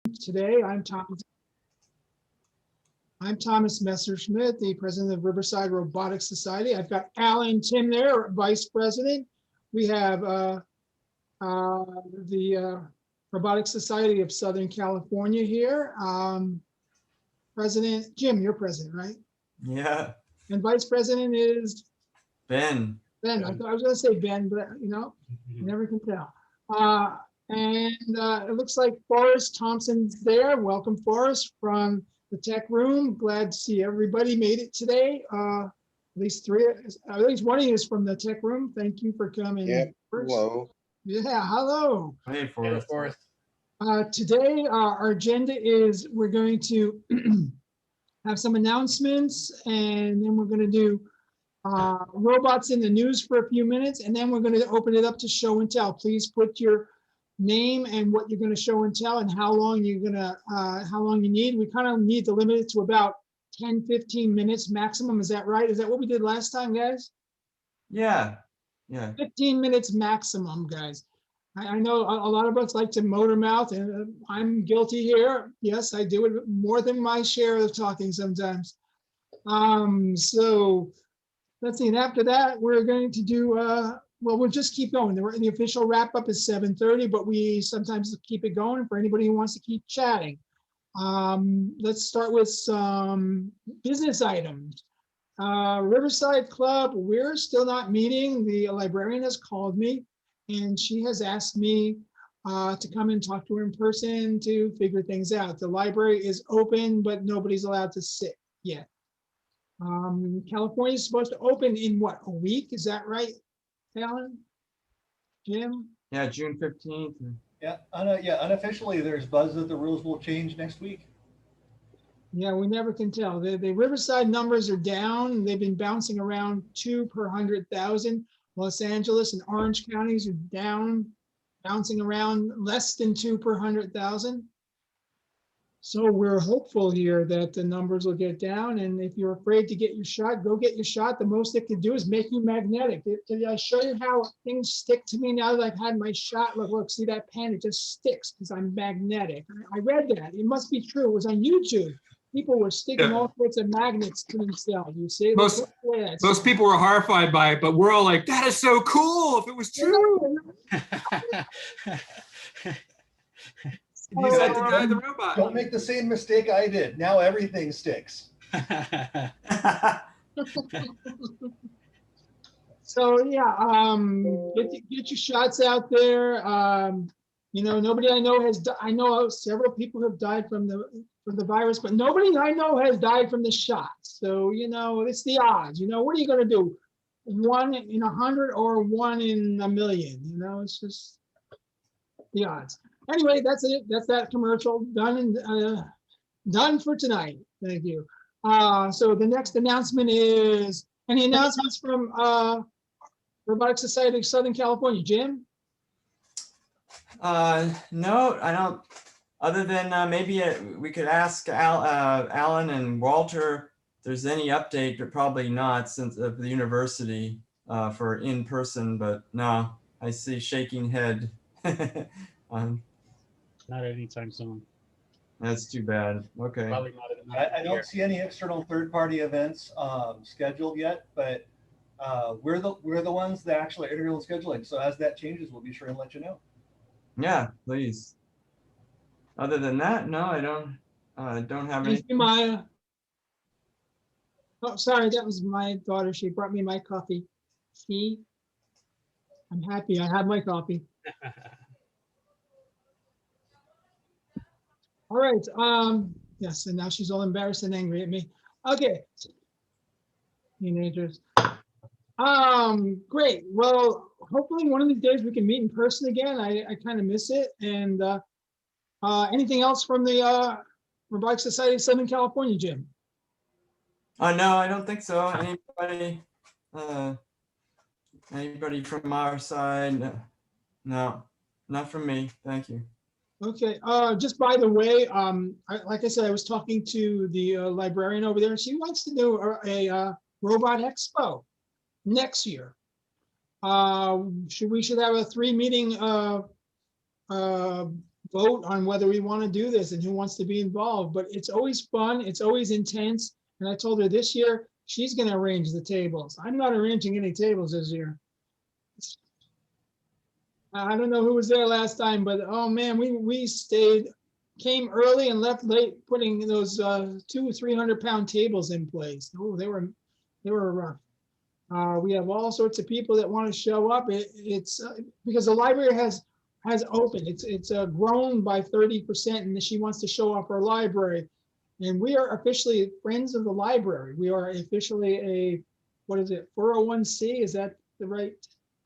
Today, I'm Thomas Messerschmidt, the president of Riverside Robotics Society. I've got Alan Tim there, vice president. We have the Robotics Society of Southern California here. President Jim, you're president, right? Yeah. And vice president is Ben. Ben. I was going to say Ben, but you never can tell. And it looks like Forrest Thompson's there. Welcome, Forrest, from the tech room. Glad to see everybody made it today. At least one of you is from the tech room. Thank you for coming. Yep. Hello. Yeah, hello. Hey, Forrest. Today, our agenda is we're going to have some announcements, and then we're going to do robots in the news for a few minutes, and then we're going to open it up to show and tell. Please put your name and what you're going to show and tell and how long you need. We kind of need to limit it to about 10-15 minutes maximum. Is that right? Is that what we did last time, guys? Yeah. 15 minutes maximum, guys. I know a lot of us like to motor mouth, and I'm guilty here. Yes, I do it more than my share of talking sometimes. So let's see. And after that, we're going to do, well, we'll just keep going. The official wrap up is 7:30, but we sometimes keep it going for anybody who wants to keep chatting. Let's start with some business items. Riverside Club, we're still not meeting. The librarian has called me, and she has asked me to come and talk to her in person to figure things out. The library is open, but nobody's allowed to sit yet. California is supposed to open in what, a week? Is that right, Alan? Jim? Yeah, June 15th. Yeah, unofficially, there's buzz that the rules will change next week. Yeah, we never can tell. The Riverside numbers are down. They've been bouncing around 2 per 100,000. Los Angeles and Orange counties are down, bouncing around less than 2 per 100,000. So we're hopeful here that the numbers will get down. And if you're afraid to get your shot, go get your shot. The most it can do is make you magnetic. Did I show you how things stick to me now that I've had my shot? Look, see that pen? It just sticks because I'm magnetic. I read that. It must be true. It was on YouTube. People were sticking all sorts of magnets to themselves. You see, most people were horrified by it, but we're all like, "That is so cool! If it was true." He's like the guy, the robot. Don't make the same mistake I did. Now everything sticks. So yeah, get your shots out there. Nobody I know has. I know several people have died from the virus, but nobody I know has died from the shot. So it's the odds. What are you going to do? 1 in 100 or 1 in a million? It's just the odds. Anyway, that's it. That's that commercial done and done for tonight. Thank you. So the next announcement is any announcements from Robotics Society of Southern California, Jim? No, I don't. Other than maybe we could ask Alan and Walter if there's any update, but probably not since of the university for in person. But no, I see shaking head. Not anytime soon. That's too bad. Okay. Probably not. I don't see any external third-party events scheduled yet, but we're the ones that actually are integral in scheduling. So as that changes, we'll be sure and let you know. Yeah, please. Other than that, no, I don't have any. Thank you, Maya. Oh, sorry, that was my daughter. She brought me my coffee. See, I'm happy. I have my coffee. All right. Yes, and now she's all embarrassed and angry at me. Okay. Teenagers. Great. Well, hopefully one of these days we can meet in person again. I kind of miss it. And anything else from the Robotics Society of Southern California, Jim? No, I don't think so. Anybody from our side? No, not from me. Thank you. Okay. Just by the way, like I said, I was talking to the librarian over there, and she wants to do a robot expo next year. We should have a 3 meeting vote on whether we want to do this and who wants to be involved. But it's always fun. It's always intense. And I told her this year she's going to arrange the tables. I'm not arranging any tables this year. I don't know who was there last time, but oh man, we came early and left late, putting those 200-300 pound tables in place. Oh, they were rough. We have all sorts of people that want to show up. It's because the library has opened. It's grown by 30%, and she wants to show off her library. And we are officially friends of the library. We are officially a, what is it, 401c? Is that the right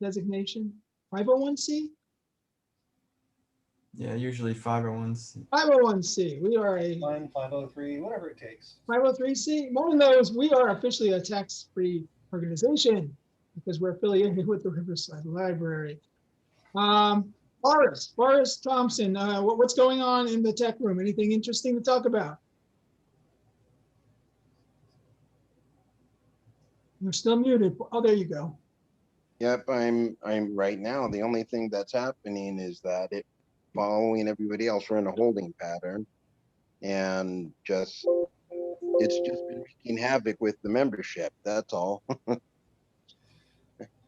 designation? 501c? Yeah, usually 501c. 501c. We are a 503, whatever it takes. 503c. One of those, we are officially a tax-free organization because we're affiliated with the Riverside Library. Forrest Thompson, what's going on in the tech room? Anything interesting to talk about? You're still muted. Oh, there you go. Yep, I'm right now. The only thing that's happening is that following everybody else, we're in a holding pattern, and it's just been wreaking havoc with the membership. That's all.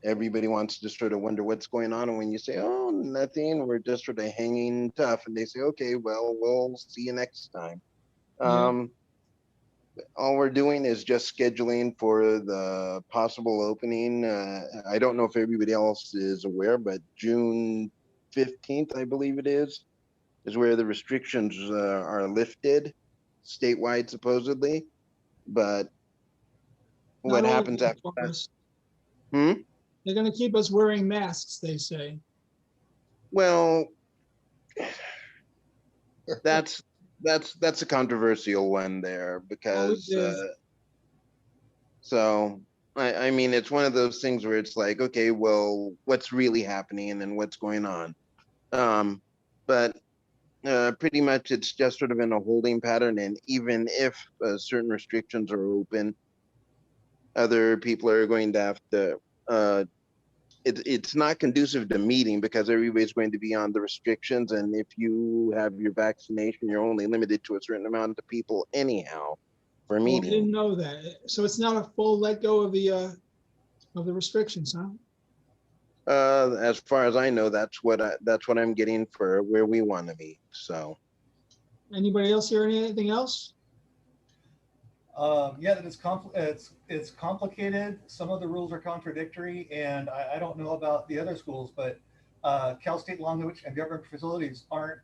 Everybody wants to sort of wonder what's going on, and when you say, "Oh, nothing," we're just sort of hanging tough, and they say, "Okay, well, we'll see you next time." Yeah. All we're doing is just scheduling for the possible opening. I don't know if everybody else is aware, but June 15th, I believe it is where the restrictions are lifted statewide, supposedly. But what Not happens only after that? Forrest. Hmm? They're going to keep us wearing masks, they say. Well, that's a controversial one there because Always is. so I mean it's one of those things where it's like, okay, well, what's really happening and what's going on? But pretty much it's just sort of in a holding pattern, and even if certain restrictions are open, other people are going to have to it's not conducive to meeting because everybody's going to be on the restrictions, and if you have your vaccination, you're only limited to a certain amount of people anyhow for Oh, I meeting. didn't know that. So it's not a full let go of the restrictions, huh? As far as I know, that's what I'm getting for where we want to meet. So Anybody else hear anything else? Yeah, that it's complicated. Some of the rules are contradictory, and I don't know about the other schools, but Cal State Long Beach and government facilities aren't.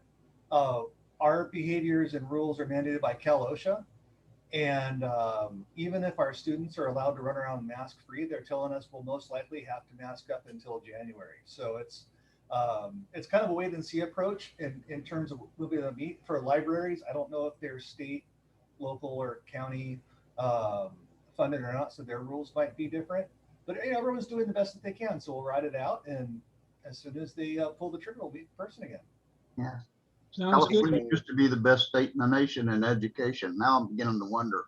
Our behaviors and rules are mandated by Cal OSHA, and even if our students are allowed to run around mask free, they're telling us we'll most likely have to mask up until January. So it's kind of a wait and see approach in terms of we'll be able to meet for libraries. I don't know if they're state, local, or county funded or not, so their rules might be different. But everyone's doing the best that they can, so we'll ride it out. And as soon as they pull the trigger, we'll be in person again. Yeah. Sounds good. California used to be the best state in the nation in education. Now I'm beginning to wonder.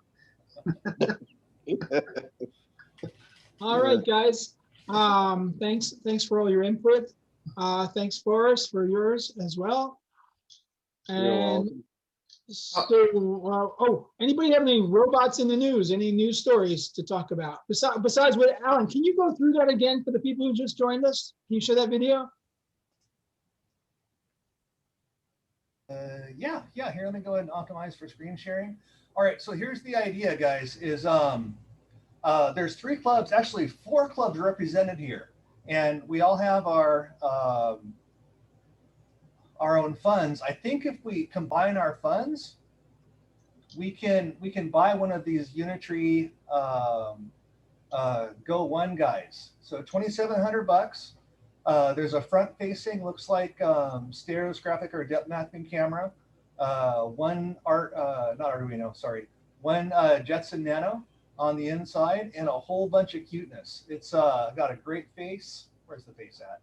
All right, guys. Thanks for all your input. Thanks, Forrest, for yours as well. You're And welcome. so, anybody have any robots in the news? Any news stories to talk about? Besides what, Alan, can you go through that again for the people who just joined us? Can you show that video? Yeah. Here, let me go ahead and optimize for screen sharing. All right, so here's the idea, guys, is there's 3 clubs, actually 4 clubs represented here. And we all have our own funds. I think if we combine our funds, we can buy one of these Unitree Go One guys. So $2,700. There's a front-facing, looks like stereoscopic or depth mapping camera. One Jetson Nano on the inside, and a whole bunch of cuteness. It's got a great face. Where's the face at?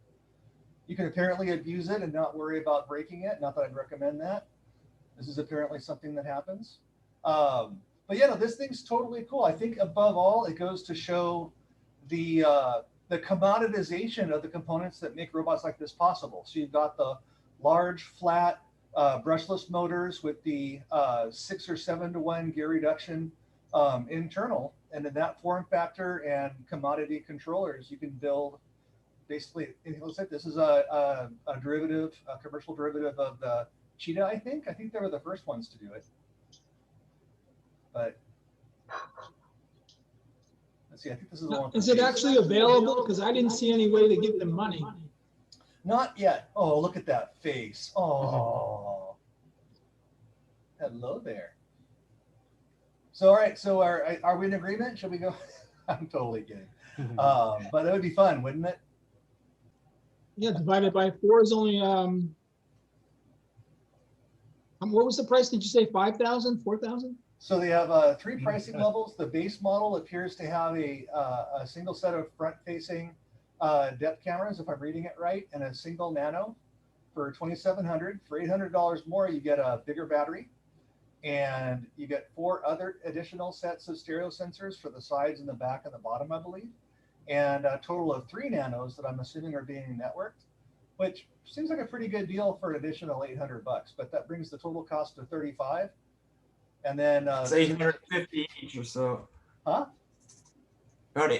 You can apparently abuse it and not worry about breaking it. Not that I'd recommend that. This is apparently something that happens. But yeah, no, this thing's totally cool. I think above all, it goes to show the commoditization of the components that make robots like this possible. So you've got the large, flat, brushless motors with the 6 or 7 to 1 gear reduction internal. And in that form factor and commodity controllers, you can build basically, it looks like this is a derivative, a commercial derivative of the Cheetah, I think. I think they were the first ones to do it. But let's see, I think this is the one. Is it actually available? Because I didn't see any way to give them money. Not yet. Oh, look at that face. Oh, hello there. So, all right. So are we in agreement? Should we go? I'm totally kidding. But that would be fun, wouldn't it? Yeah, divided by 4 is only, what was the price? Did you say 5,000, 4,000? So they have 3 pricing levels. The base model appears to have a single set of front-facing depth cameras, if I'm reading it right, and a single nano for $2,700. For $800 more, you get a bigger battery, and you get 4 other additional sets of stereo sensors for the sides and the back and the bottom, I believe, and a total of 3 nanos that I'm assuming are being networked, which seems like a pretty good deal for an additional $800. But that brings the total cost to $35. And then it's 850 each or so. Huh? About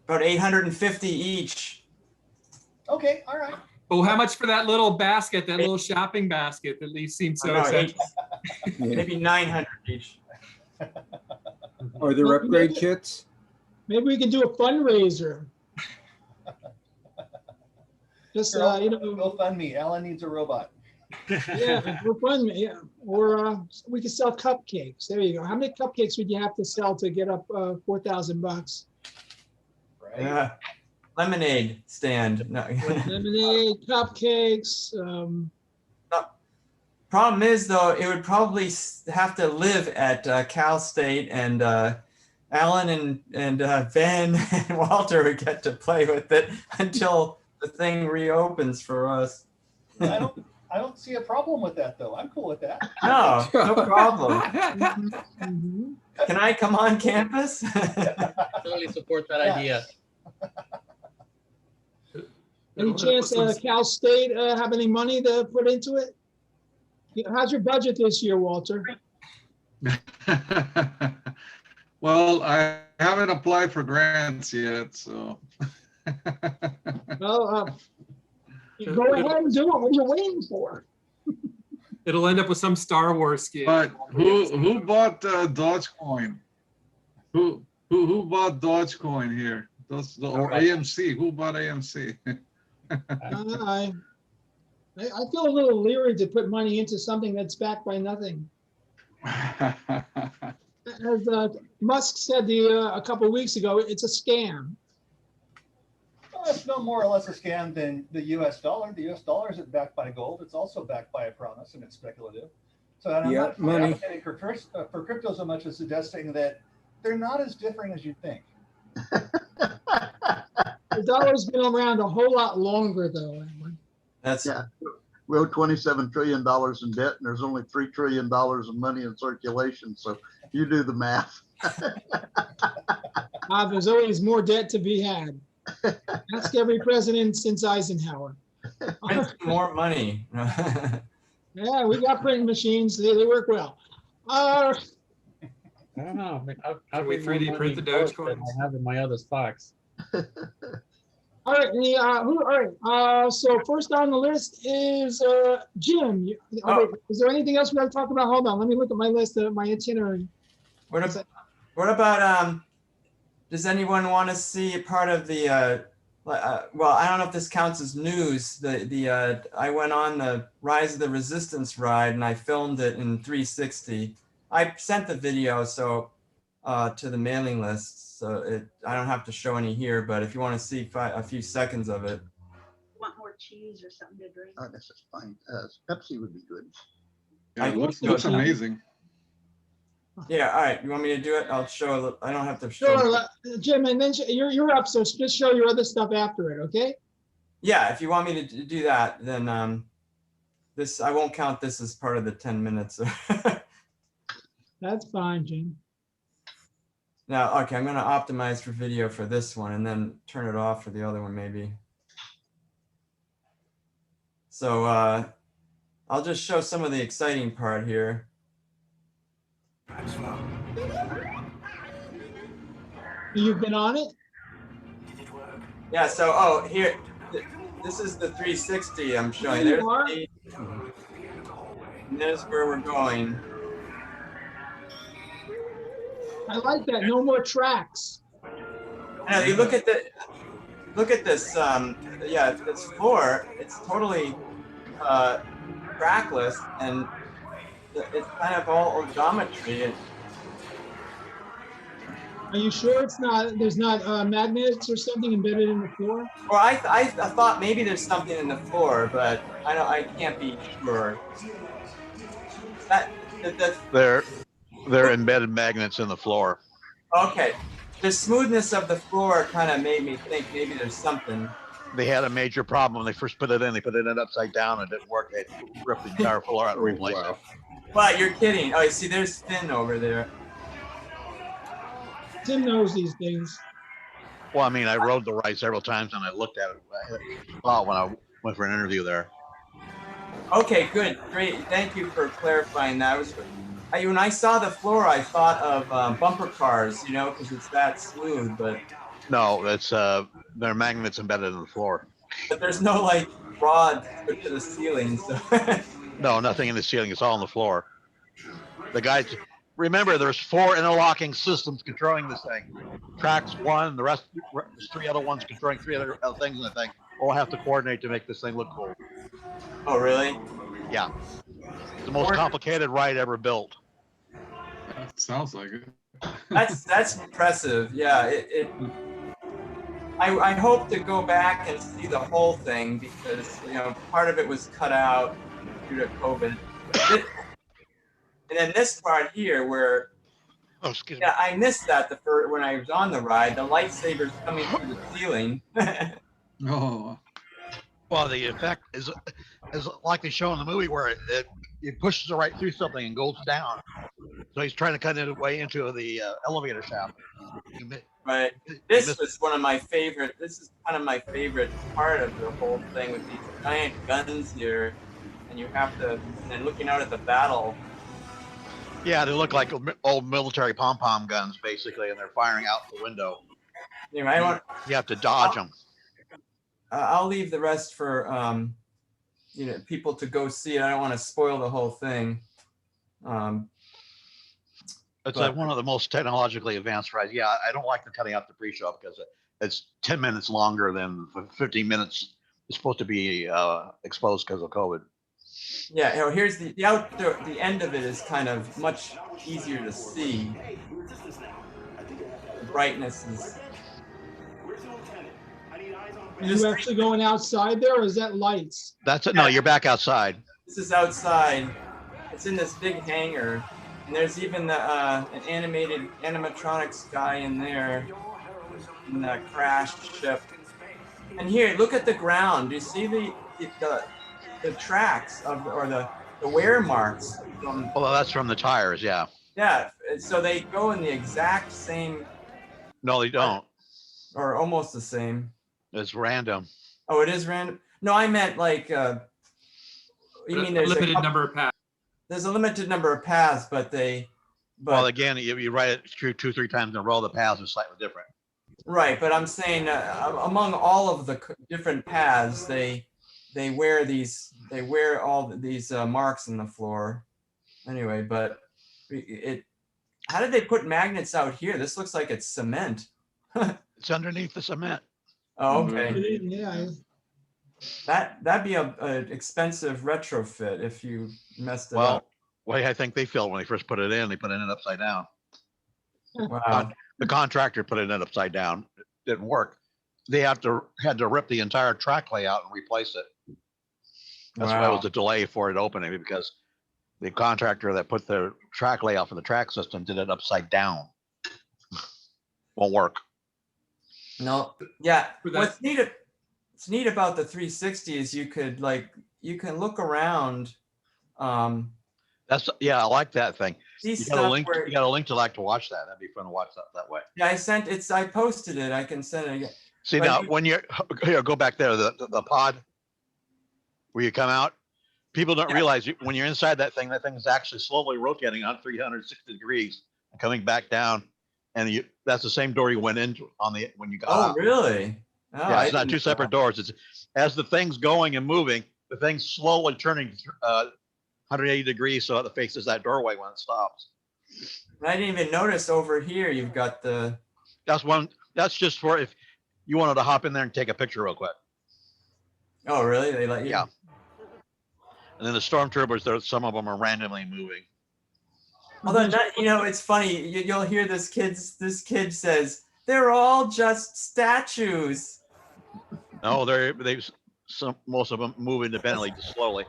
850 each. Okay, all right. Oh, how much for that little basket, that little shopping basket that Lee seems so excited? Maybe 900 each. Are there upgrade kits? Maybe we can do a fundraiser. Just, you know, Go fund me. Alan needs a robot. yeah, for fun, yeah. Or we could sell cupcakes. There you go. How many cupcakes would you have to sell to get up $4,000? Right. Yeah. Lemonade stand. No. Lemonade, cupcakes. Problem is, though, it would probably have to live at Cal State, and Alan and Ben and Walter would get to play with it until the thing reopens for us. I don't see a problem with that, though. I'm cool with that. No, no problem. Mhm. Can I come on campus? Totally support that Yeah. idea. Any chance Cal State have any money to put into it? How's your budget this year, Walter? Well, I haven't applied for grants yet, so. Well, go ahead and do it. What are you waiting for? It'll end up with some Star Wars skin. But who bought Dogecoin? Who bought Dogecoin here? Or AMC? Who bought AMC? I feel a little leery to put money into something that's backed by nothing. As Musk said a couple of weeks ago, it's a scam. Well, it's no more or less a scam than the US dollar. The US dollar isn't backed by gold. It's also backed by a promise, and it's speculative. So I'm Yeah, not money. advocating for crypto so much as suggesting that they're not as different as you think. The dollar's been around a whole lot longer, though. That's Yeah. We owe $27 trillion in debt, and there's only $3 trillion of money in circulation. So you do the math. There's always more debt to be had. Ask every president since Eisenhower. print more money. Yeah, we got printing machines. They work well. I don't know. Can we 3D print the Dogecoins? I have in my other stocks. All right. All right. So first on the list is Jim. Is there anything else we got to talk about? Hold on. Let me look at my list of my itinerary. What about does anyone want to see part of the well, I don't know if this counts as news. I went on the Rise of the Resistance ride and I filmed it in 360. I sent the video to the mailing list, so I don't have to show any here. But if you want to see a few seconds of it, Want more cheese or something to drink? Oh, this is fine. Pepsi would be good. Yeah, it looks amazing. yeah. All right, you want me to do it? I'll show. I don't have to show. Sure, Jim, and then you're up. So just show your other stuff after it, okay? Yeah, if you want me to do that, then I won't count this as part of the 10 minutes. That's fine, Jim. Now, okay, I'm going to optimize for video for this one and then turn it off for the other one maybe. So I'll just show some of the exciting part here. You've been on it? Yeah, so, oh, here, this is the 360 I'm showing. There There's you are. and there's where we're going. I like that. No more tracks. Now you look at this, yeah, this floor, it's totally trackless, and it's kind of all geometry. Are you sure it's not, there's not magnets or something embedded in the floor? Well, I thought maybe there's something in the floor, but I can't be sure. They're embedded magnets in the floor. Okay. The smoothness of the floor kind of made me think maybe there's something. They had a major problem when they first put it in. They put it in upside down and it didn't work. They ripped the entire floor out and replaced it. But you're kidding. Oh, you see, there's Finn over there. Tim knows these things. Well, I mean, I rode the ride several times and I looked at it a lot when I went for an interview there. Okay, good, great. Thank you for clarifying that. When I saw the floor, I thought of bumper cars, you know, because it's that smooth. But no, it's they're magnets embedded in the floor. But there's no like rod to the ceiling. So. No, nothing in the ceiling. It's all on the floor. The guys. Remember, there's 4 interlocking systems controlling this thing. Tracks 1, the rest, there's 3 other ones controlling 3 other things in the thing. All have to coordinate to make this thing look cool. Oh, really? Yeah. It's the most complicated ride ever built. That sounds like it. That's impressive. Yeah. I hope to go back and see the whole thing because you know part of it was cut out due to COVID. And then this part here where, yeah, I missed that when I was on the ride, the lightsabers coming through the ceiling. Oh. Well, the effect is like they show in the movie where it pushes it right through something and goes down. So he's trying to cut his way into the elevator shaft. Right. This was one of my favorite. This is kind of my favorite part of the whole thing with these giant guns here, and you have to, and then looking out at the battle. Yeah, they look like old military pom-pom guns, basically, and they're firing out the window. Anyway, you have to dodge them. I'll leave the rest for you know, people to go see it. I don't want to spoil the whole thing. It's like one of the most technologically advanced rides. Yeah, I don't like the cutting out the pre-show because it's 10 minutes longer than 15 minutes. It's supposed to be exposed because of COVID. Yeah, you know, here's the end of it is kind of much easier to see. The brightness is. Are you actually going outside there, or is that lights? That's it. No, you're back outside. This is outside. It's in this big hangar, and there's even an animated animatronics guy in there in the crashed ship. And here, look at the ground. Do you see the tracks or the wear marks from? Well, that's from the tires. Yeah. Yeah. So they go in the exact same. No, they don't. Or almost the same. It's random. Oh, it is random. No, I meant like. You mean there's a limited number of paths? There's a limited number of paths, but they. Well, again, you write it through 2-3 times in a row. The paths are slightly different. Right, but I'm saying among all of the different paths, they wear all these marks in the floor. Anyway, but how did they put magnets out here? This looks like it's cement. It's underneath the cement. Oh, okay. Yeah. That'd be an expensive retrofit if you messed it up. Well, I think they felt when they first put it in, they put it in upside down. Wow. The contractor put it in upside down. It didn't work. They had to rip the entire track layout and replace it. That's why it was a delay for it opening, because the contractor that put the track layout for the track system did it upside down. Won't work. No. Yeah. What's neat about the 360 is you can look around. I like that thing. You got a link to watch that. That'd be fun to watch that way. Yeah, I posted it. I can send it again. See, but now when you're here, go back there, the pod where you come out, people don't realize when you're inside that thing is actually slowly rotating on 360 degrees and coming back down. And that's the same door you went into when you got Oh, out. really? Oh, Yeah, I it's not didn't two know separate that. doors. It's as the thing's going and moving, the thing's slowly turning 180 degrees so it faces that doorway when it stops. I didn't even notice over here. You've got the. That's just for if you wanted to hop in there and take a picture real quick. Oh, really? They let you? Yeah. And then the stormtroopers, some of them are randomly moving. Although, it's funny. You'll hear this kid says, "They're all just statues." No, most of them move independently, just slowly.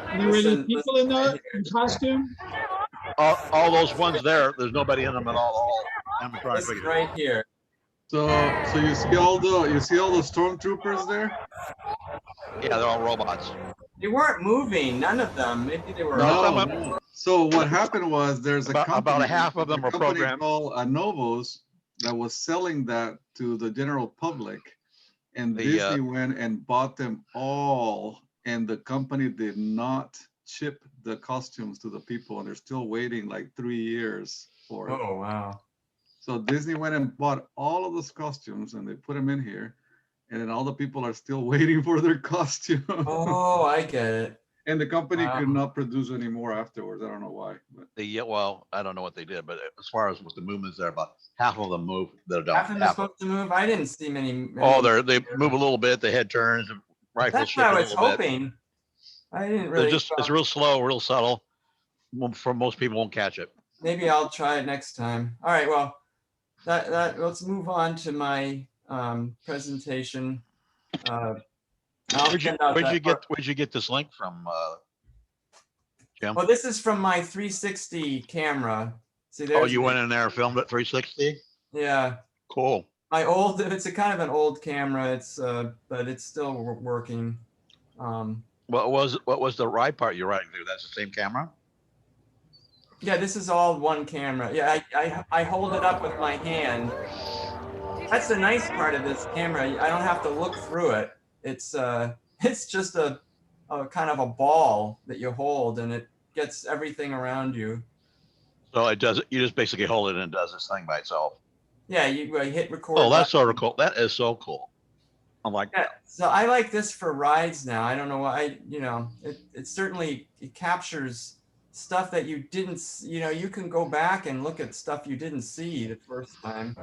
Are there any people in costume? All those ones there's nobody in them at all. Listen right here. So you see all the stormtroopers there? Yeah, they're all robots. They weren't moving. None of them. Maybe they were. No. So what happened was there's a company, about a half of them a are company programmed. called Novos that was selling that to the general public, and Disney went and bought them all, and the company did not ship the costumes to the people, and they're still waiting like 3 years for it. Oh, wow. So Disney went and bought all of those costumes and they put them in here, and then all the people are still waiting for their costume. Oh, I get it. And the company could not produce any more afterwards. I don't know why. But. Well, I don't know what they did, but as far as what the movements there, about half of them move. Half of them are supposed to move. I didn't see many. Oh, they move a little bit. The head turns. Rifles That's shift what I a was little bit. hoping. I didn't really. It's real slow, real subtle. For most people, won't catch it. Maybe I'll try it next time. All right. Well, let's move on to my presentation. Where'd you get this link from, Jim? Well, this is from my 360 camera. See, Oh, you went in there and filmed at 360? Yeah. Cool. It's a kind of an old camera. But it's still working. What was the right part you're riding through? That's the same camera? Yeah, this is all one camera. Yeah, I hold it up with my hand. That's the nice part of this camera. I don't have to look through it. It's just a kind of a ball that you hold, and it gets everything around you. So it does. You just basically hold it and it does this thing by itself. Yeah, you hit record. Oh, that's sort of cool. That is so cool. I'm like, yeah. So I like this for rides now. I don't know why. It certainly captures stuff that you didn't. You can go back and look at stuff you didn't see the first time.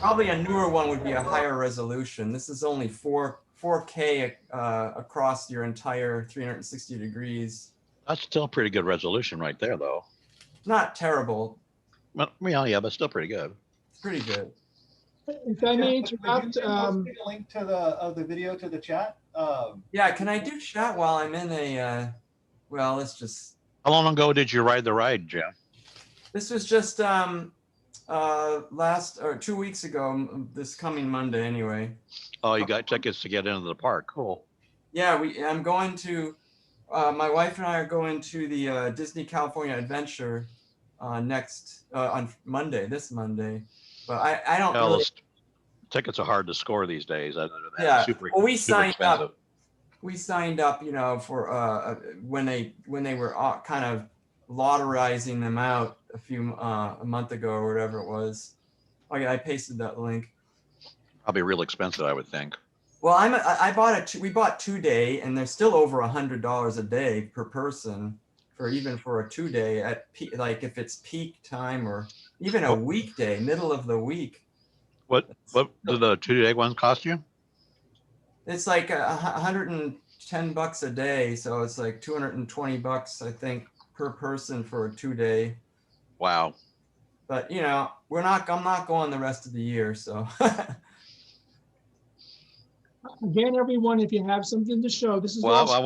Probably a newer one would be a higher resolution. This is only 4K across your entire 360 degrees. That's still pretty good resolution right there, though. Not terrible. Well, yeah, but still pretty good. It's pretty good. If I may interrupt, link to the video to the chat. Yeah, can I do chat while I'm in a? Well, let's just. How long ago did you ride the ride, Jim? This was just 2 weeks ago. This coming Monday, anyway. Oh, you got tickets to get into the park. Cool. Yeah, I'm going to. My wife and I are going to the Disney California Adventure next on Monday. This Monday, but I don't. Well, really... Tickets are hard to score these days. Yeah. Well, we super signed expensive. up. We signed up, for when they were kind of lotterizing them out a month ago or whatever it was. Oh yeah, I pasted that link. Probably real expensive, I would think. Well, we bought 2-day, and they're still over $100 a day per person for a 2-day at like if it's peak time or even a weekday, middle of the week. What do the 2-day ones cost you? It's like $110 a day, so it's like $220, I think, per person for a 2-day. Wow. But I'm not going the rest of the year, so. Again, everyone, if you have something to show, this is. Well, Tim.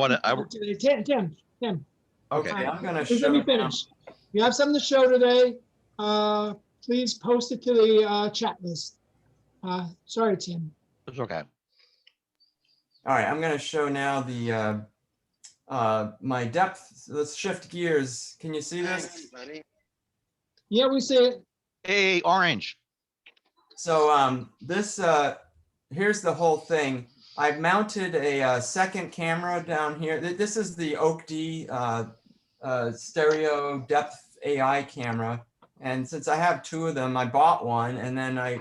Okay, I'm gonna Just show. let me finish. If you have something to show today, please post it to the chat list. Sorry, Tim. It's okay. All right, I'm gonna show now the my depth. Let's shift gears. Can you see this? Yeah, we see it. Hey, orange. So this here's the whole thing. I've mounted a, second camera down here. This is the Oak D stereo depth AI camera. And since I have two of them, I bought one, and then we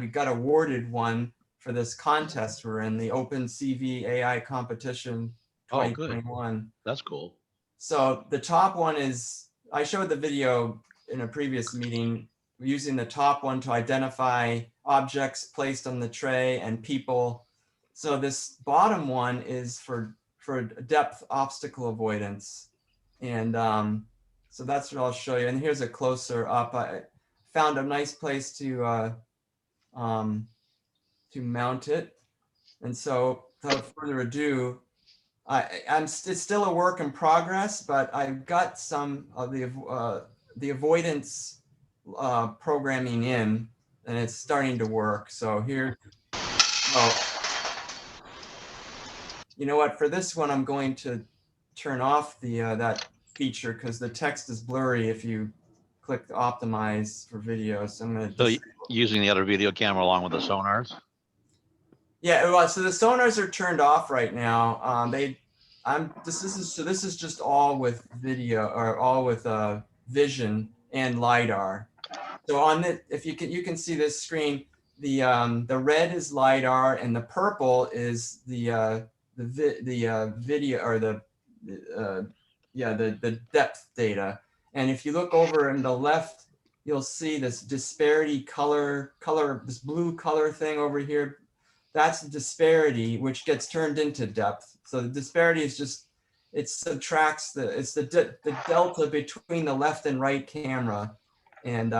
got awarded one for this contest we're in, the Open CV AI competition Oh, good. 2021. That's cool. So the top one is, I showed the video in a previous meeting, using the top one to identify objects placed on the tray and people. So this bottom one is for depth obstacle avoidance. And so that's what I'll show you. And here's a closer up. I found a nice place to mount it. And so without further ado, it's still a work in progress, but I've got some of the avoidance programming in, and it's starting to work. So here, you know what? For this one, I'm going to turn off the that feature because the text is blurry if you click optimize for video. So I'm going to. So using the other video camera along with the sonars. Yeah, well, so the sonars are turned off right now. This is just all with video, or all with vision and LiDAR. So on the, if you can see this screen, the red is LiDAR and the purple is the video, or the depth data. And if you look over in the left, you'll see this disparity color, this blue color thing over here. That's the disparity, which gets turned into depth. So the disparity is just, it subtracts the delta between the left and right camera. And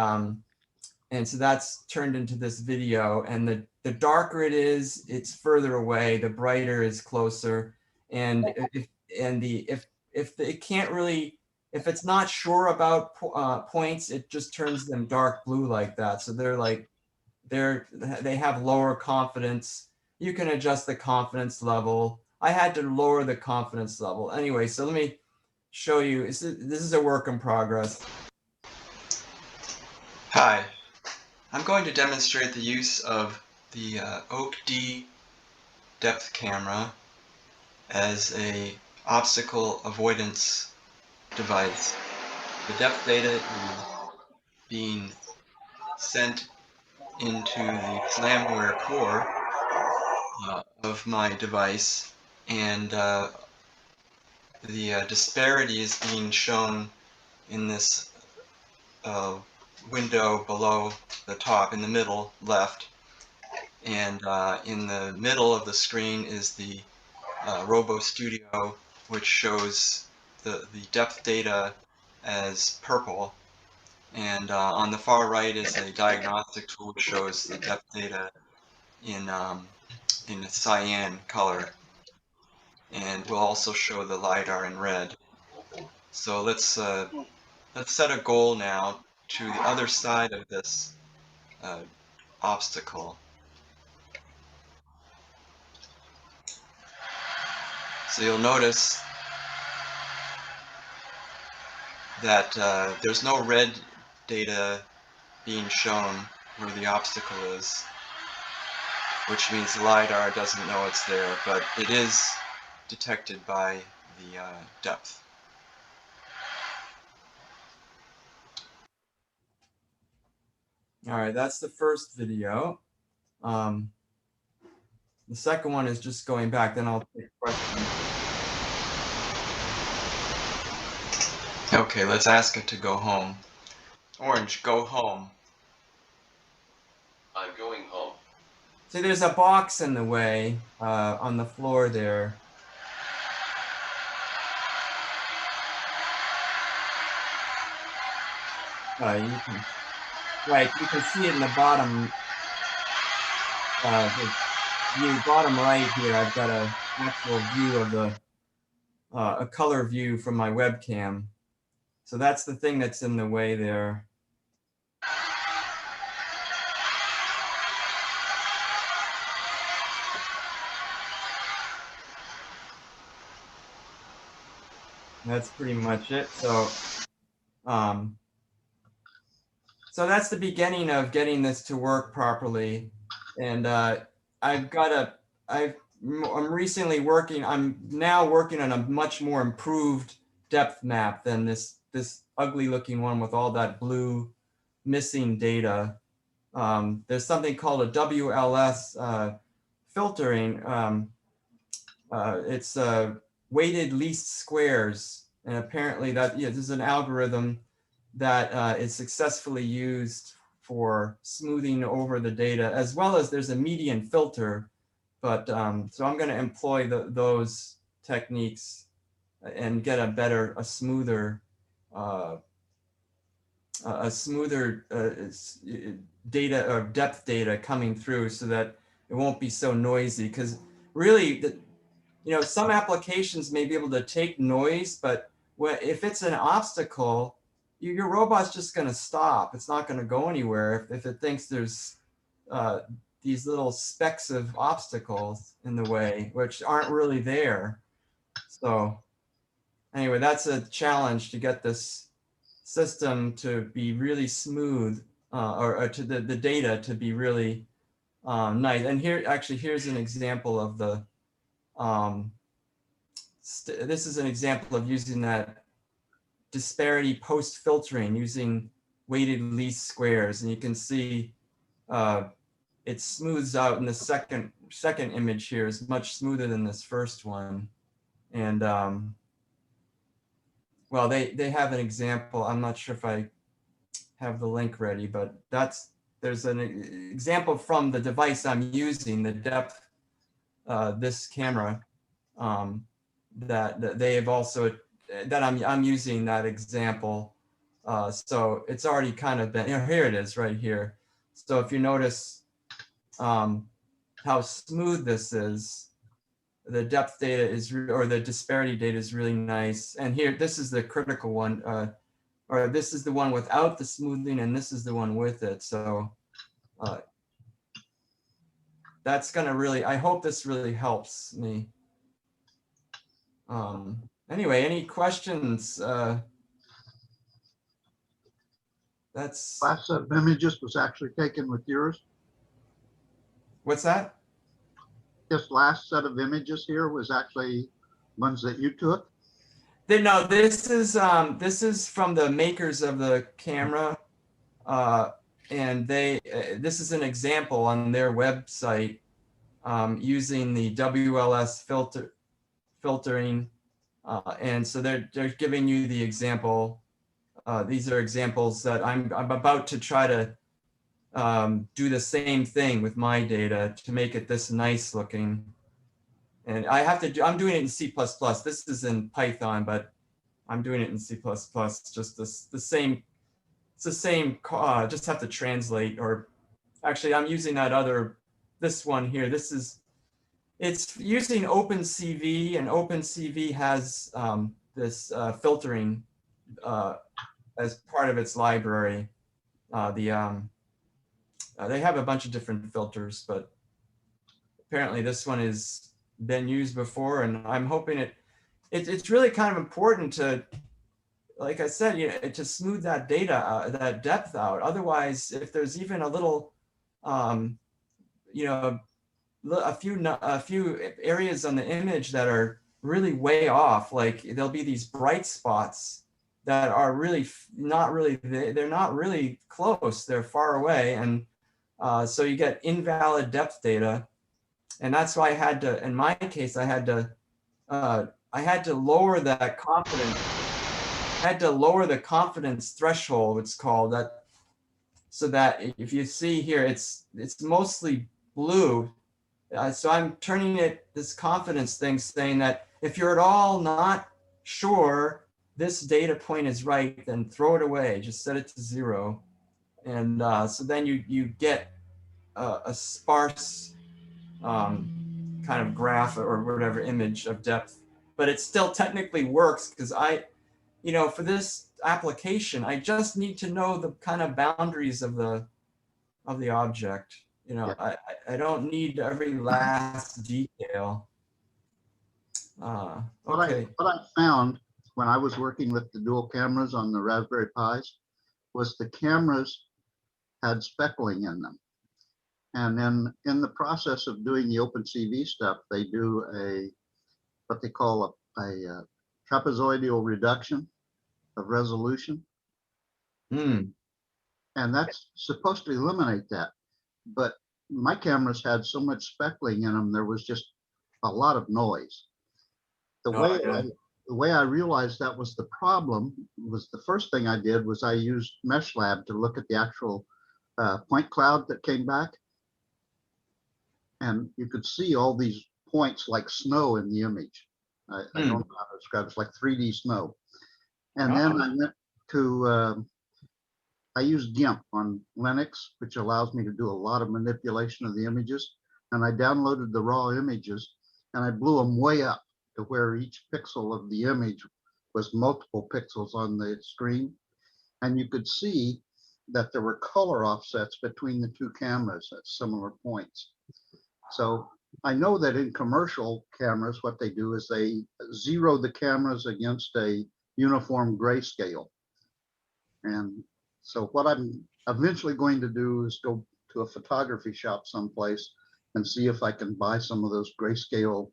so that's turned into this video. And the darker it is, it's further away. The brighter is closer. And if it can't really, if it's not sure about points, it just turns them dark blue like that. So they have lower confidence. You can adjust the confidence level. I had to lower the confidence level. Anyway, so let me show you. This is a work in progress. Hi, I'm going to demonstrate the use of the Oak D depth camera as a obstacle avoidance device. The depth data is being sent into the SlamWare core of my device, and the disparity is being shown in this window below the top, in the middle left, and in the middle of the screen is the Robo Studio, which shows the depth data as purple. And on the far right is a diagnostic tool which shows the depth data in a cyan color. And we'll also show the LiDAR in red. So let's set a goal now to the other side of this obstacle. So you'll notice that there's no red data being shown where the obstacle is, which means the LiDAR doesn't know it's there, but it is detected by the depth. All right, that's the first video. The second one is just going back, then I'll take questions. Okay, let's ask it to go home. Orange, go home. I'm going home. See, there's a box in the way on the floor there. You can see it in the bottom. The bottom right here, I've got an actual view of a color view from my webcam. So that's the thing that's in the way there. That's pretty much it. So that's the beginning of getting this to work properly. And I'm now working on a much more improved depth map than this ugly looking one with all that blue missing data. There's something called a WLS filtering. It's weighted least squares. And apparently that, this is an algorithm that is successfully used for smoothing over the data, as well as there's a median filter. But so I'm going to employ those techniques and get a smoother data or depth data coming through, so that it won't be so noisy. Because really, some applications may be able to take noise, but if it's an obstacle, your robot's just going to stop. It's not going to go anywhere if it thinks there's these little specks of obstacles in the way, which aren't really there. So anyway, that's a challenge to get this system to be really smooth, or to the data to be really nice. And here's an example of the, this is an example of using that disparity post filtering using weighted least squares. And you can see it smooths out in the second image here is much smoother than this first one. And well, they have an example. I'm not sure if I have the link ready, but there's an example from the device I'm using, the depth, this camera, that they have also, that I'm using that example. So it's already kind of been, here it is right here. So if you notice how smooth this is, the depth data is, or the disparity data is really nice. And here, this is the critical one, or this is the one without the smoothing, and this is the one with it. So that's gonna really, I hope this really helps me. Anyway, any questions? That's. Last set of images was actually taken with yours. What's that? This last set of images here was actually ones that you took? No, this is from the makers of the camera, and this is an example on their website using the WLS filtering, and so they're giving you the example. These are examples that I'm about to try to do the same thing with my data to make it this nice looking. And I'm doing it in C++. This is in Python, but I'm doing it in C++. Just the same, it's the same, just have to translate, or actually I'm using this one here. It's using OpenCV, and OpenCV has this filtering as part of its library. They have a bunch of different filters, but apparently this one has been used before, and I'm hoping it's really kind of important to, like I said, to smooth that data, that depth out. Otherwise, if there's even a little, a few areas on the image that are really way off, like there'll be these bright spots that are really they're not really close, they're far away, and so you get invalid depth data. And that's why I had to, in my case, I had to lower that confidence. I had to lower the confidence threshold, it's called, that, so that if you see here, it's mostly blue. So I'm turning this confidence thing, saying that if you're at all not sure this data point is right, then throw it away, just set it to 0. And so then you get a sparse kind of graph or whatever image of depth, but it still technically works, because for this application, I just need to know the kind of boundaries of the object. I don't need every last detail. Okay. What I found when I was working with the dual cameras on the Raspberry Pis was the cameras had speckling in them. And then in the process of doing the OpenCV stuff, they do what they call a trapezoidal reduction of resolution. Hmm. And that's supposed to eliminate that. But my cameras had so much speckling in them, there was just a lot of noise. The Oh, yeah. way I realized that was the problem was the first thing I did was I used Mesh Lab to look at the actual point cloud that came back. And you could see all these points like snow in the image. I don't know how to describe it. It's like 3D snow. And then I went to, I use GIMP on Linux, which allows me to do a lot of manipulation of the images. And I downloaded the raw images and I blew them way up to where each pixel of the image was multiple pixels on the screen. And you could see that there were color offsets between the two cameras at similar points. So I know that in commercial cameras, what they do is they zero the cameras against a uniform grayscale. And so what I'm eventually going to do is go to a photography shop someplace and see if I can buy some of those grayscale,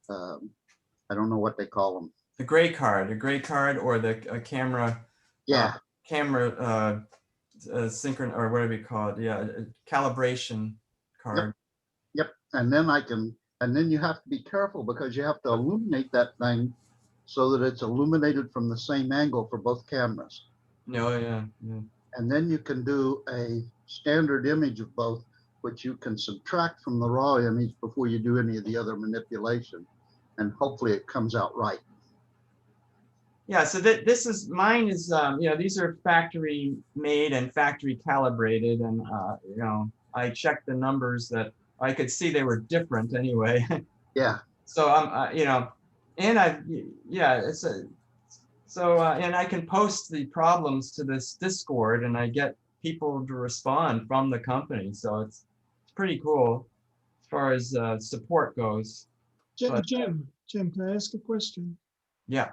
I don't know what they call them. The gray card, or the camera. Yeah. Camera synchron, or whatever you call it. Yeah, calibration card. Yep. And then and then you have to be careful because you have to illuminate that thing so that it's illuminated from the same angle for both cameras. No, yeah. And then you can do a standard image of both, which you can subtract from the raw image before you do any of the other manipulation. And hopefully it comes out right. Yeah, so mine is, these are factory made and factory calibrated. And, I checked the numbers that I could see they were different anyway. Yeah. So and I can post the problems to this Discord and I get people to respond from the company. So it's pretty cool as far as support goes. Jim, can I ask a question? Yeah.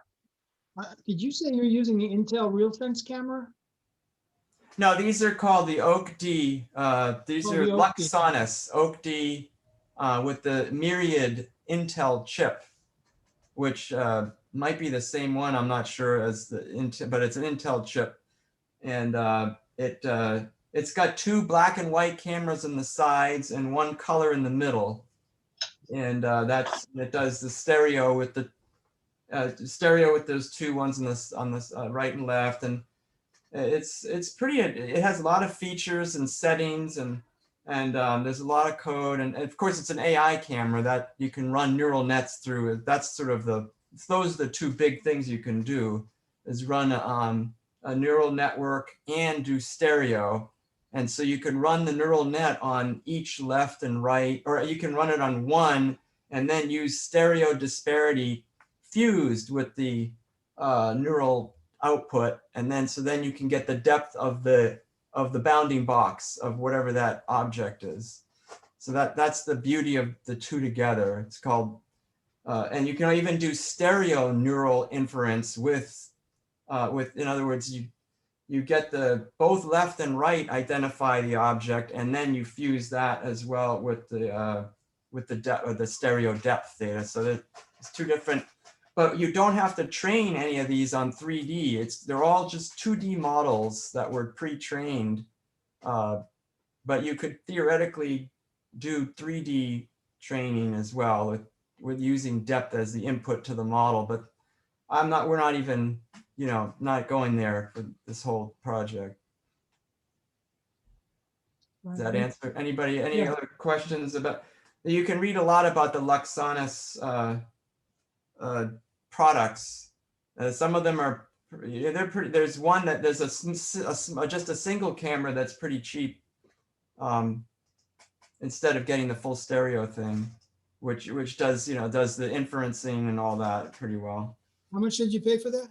Did you say you're using the Intel Real Fence camera? No, these are called the Oak D. These are the Oak D. Luxonis Oak D with the Myriad Intel chip, which might be the same one. I'm not sure as the Intel, but it's an Intel chip, and it's got two black and white cameras on the sides and one color in the middle, and it does the stereo with the those two ones on this right and left, and it's pretty. It has a lot of features and settings, and there's a lot of code, and of course it's an AI camera that you can run neural nets through. That's sort of those are the two big things you can do, is run a neural network and do stereo. And so you can run the neural net on each left and right, or you can run it on one and then use stereo disparity fused with the neural output. And then you can get the depth of the bounding box of whatever that object is. So that's the beauty of the two together. It's called, and you can even do stereo neural inference with in other words, you get both left and right identify the object, and then you fuse that as well with the stereo depth data. So it's two different, but you don't have to train any of these on 3D. They're all just 2D models that were pre-trained, but you could theoretically do 3D training as well with using depth as the input to the model. But we're not even, not going there for this whole project. Does that answer anybody? Any other questions about? You can read a lot about the Luxonis products. Some of them are, they're pretty. There's one that there's just a single camera that's pretty cheap, instead of getting the full stereo thing, which does does the inferencing and all that pretty well. How much did you pay for that?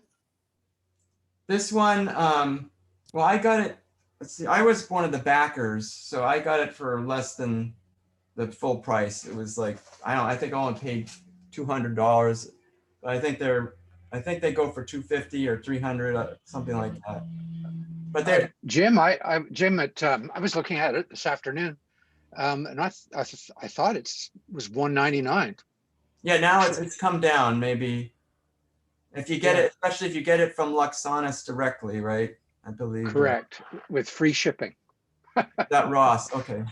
This one, well, I got it. Let's see, I was one of the backers, so I got it for less than the full price. It was like, I think I only paid $200, but I think they go for $250 or $300, something like that. But Jim, I was looking at it this afternoon. And I thought was 199. Yeah, now it's come down maybe. If you get Yeah. it, especially if you get it from Luxonis directly, right? I believe. Correct, with free shipping. That Ross, okay.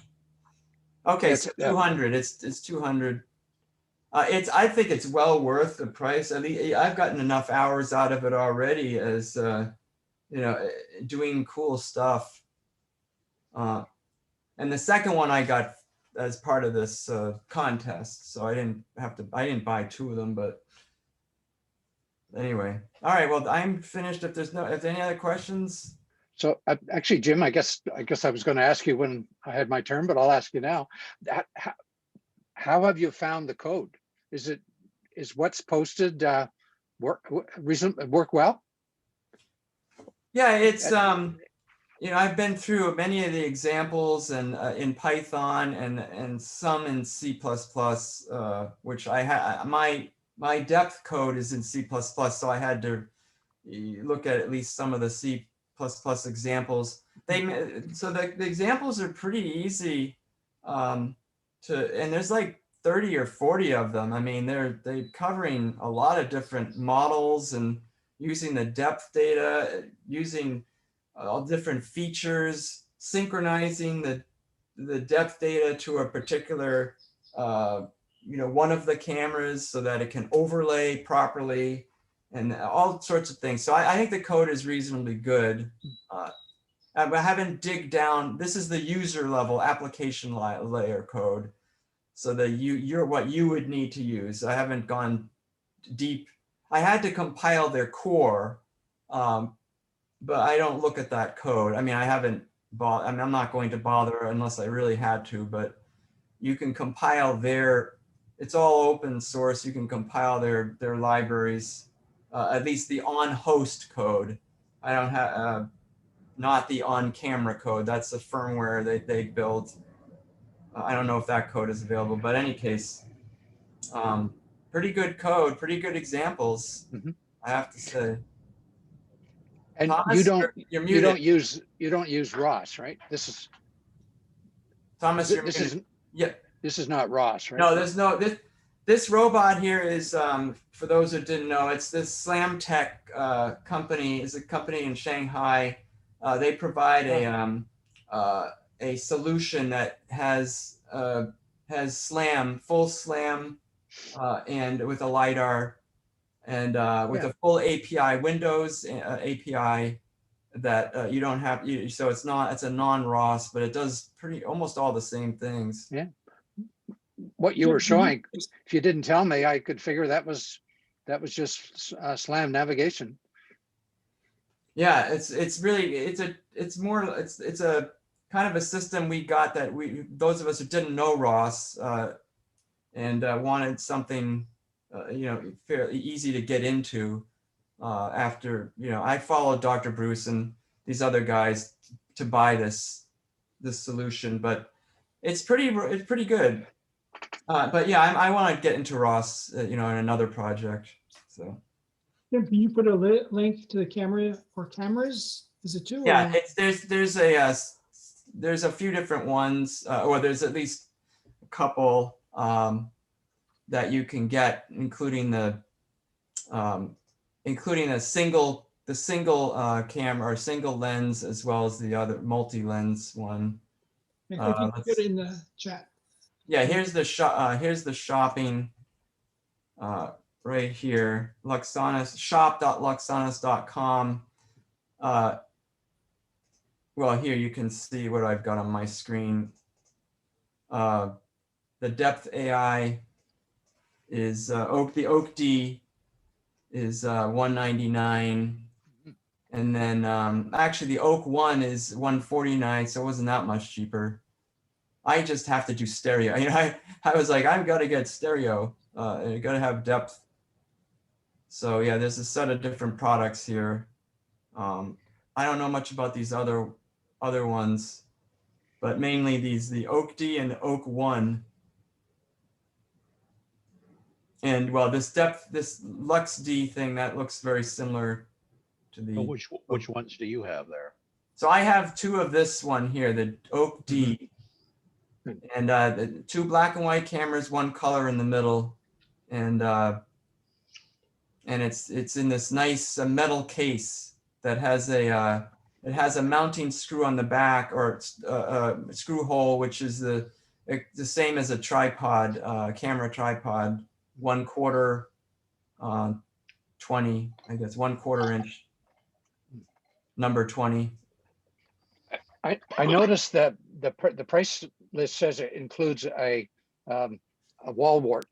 Okay, so Yeah. 200, it's 200. I think it's well worth the price. At least I've gotten enough hours out of it already as, doing cool stuff. And the second one I got as part of this contest, so I didn't buy two of them, but anyway. All right, well, I'm finished. If there's any other questions. So actually, Jim, I guess I was going to ask you when I had my turn, but I'll ask you now. How have you found the code? Is what's posted work well? Yeah, it's I've been through many of the examples and in Python and some in C++, which I had my depth code is in C++, so I had to look at least some of the C++ examples. So the examples are pretty easy and there's like 30 or 40 of them. I mean, they're covering a lot of different models and using the depth data, using all different features, synchronizing the depth data to a particular, one of the cameras so that it can overlay properly and all sorts of things. So I think the code is reasonably good. I haven't dig down. This is the user level application layer code. So you're what you would need to use. I haven't gone deep. I had to compile their core, but I don't look at that code. I mean, I'm not going to bother unless I really had to, but you can compile it's all open source. You can compile their libraries, at least the on host code. I don't have, not the on camera code. That's the firmware they built. I don't know if that code is available, but in any case, pretty good code, pretty good examples, I have to say. And Thomas, you're muted. you don't use ROS, right? Thomas, you're muted. This is not ROS, right? No, there's no this robot here is for those who didn't know, it's this Slam Tech company, is a company in Shanghai. They provide a solution that has full SLAM and with a LiDAR and with a full API, Windows API that you don't have. So it's a non-ROS, but it does almost all the same things. Yeah. What you were showing, if you didn't tell me, I could figure that was just SLAM navigation. Yeah, it's a kind of a system we got that those of us who didn't know ROS and wanted something fairly easy to get into after I followed Dr. Bruce and these other guys to buy this solution, but it's pretty good. But yeah, I want to get into ROS in another project. So Tim, can you put a link to the camera or cameras? Is it two? Yeah, there's a few different ones, or there's at least a couple that you can get, including the single camera or single lens, as well as the other multi-lens one. If you put it in the chat. Yeah, here's the shopping right here. Luxonis, shop.luxonis.com. Well, here you can see what I've got on my screen. The depth AI is the OAK-D is $199, and then actually the OAK-1 is $149, so it wasn't that much cheaper. I just have to do stereo. I was like, I've got to get stereo. You got to have depth. So yeah, there's a set of different products here. I don't know much about these other ones, but mainly the OAK-D and the OAK-1. And well, this Lux-D thing, that looks very similar to the. Well, which ones do you have there? So I have two of this one here, the OAK-D. And the 2 black and white cameras, 1 color in the middle, and it's in this nice metal case that has a it has a mounting screw on the back, or screw hole, which is the same as a tripod, camera tripod, 1/4 20, I guess 1/4 inch, number 20. I noticed that the price list says it includes a wall wart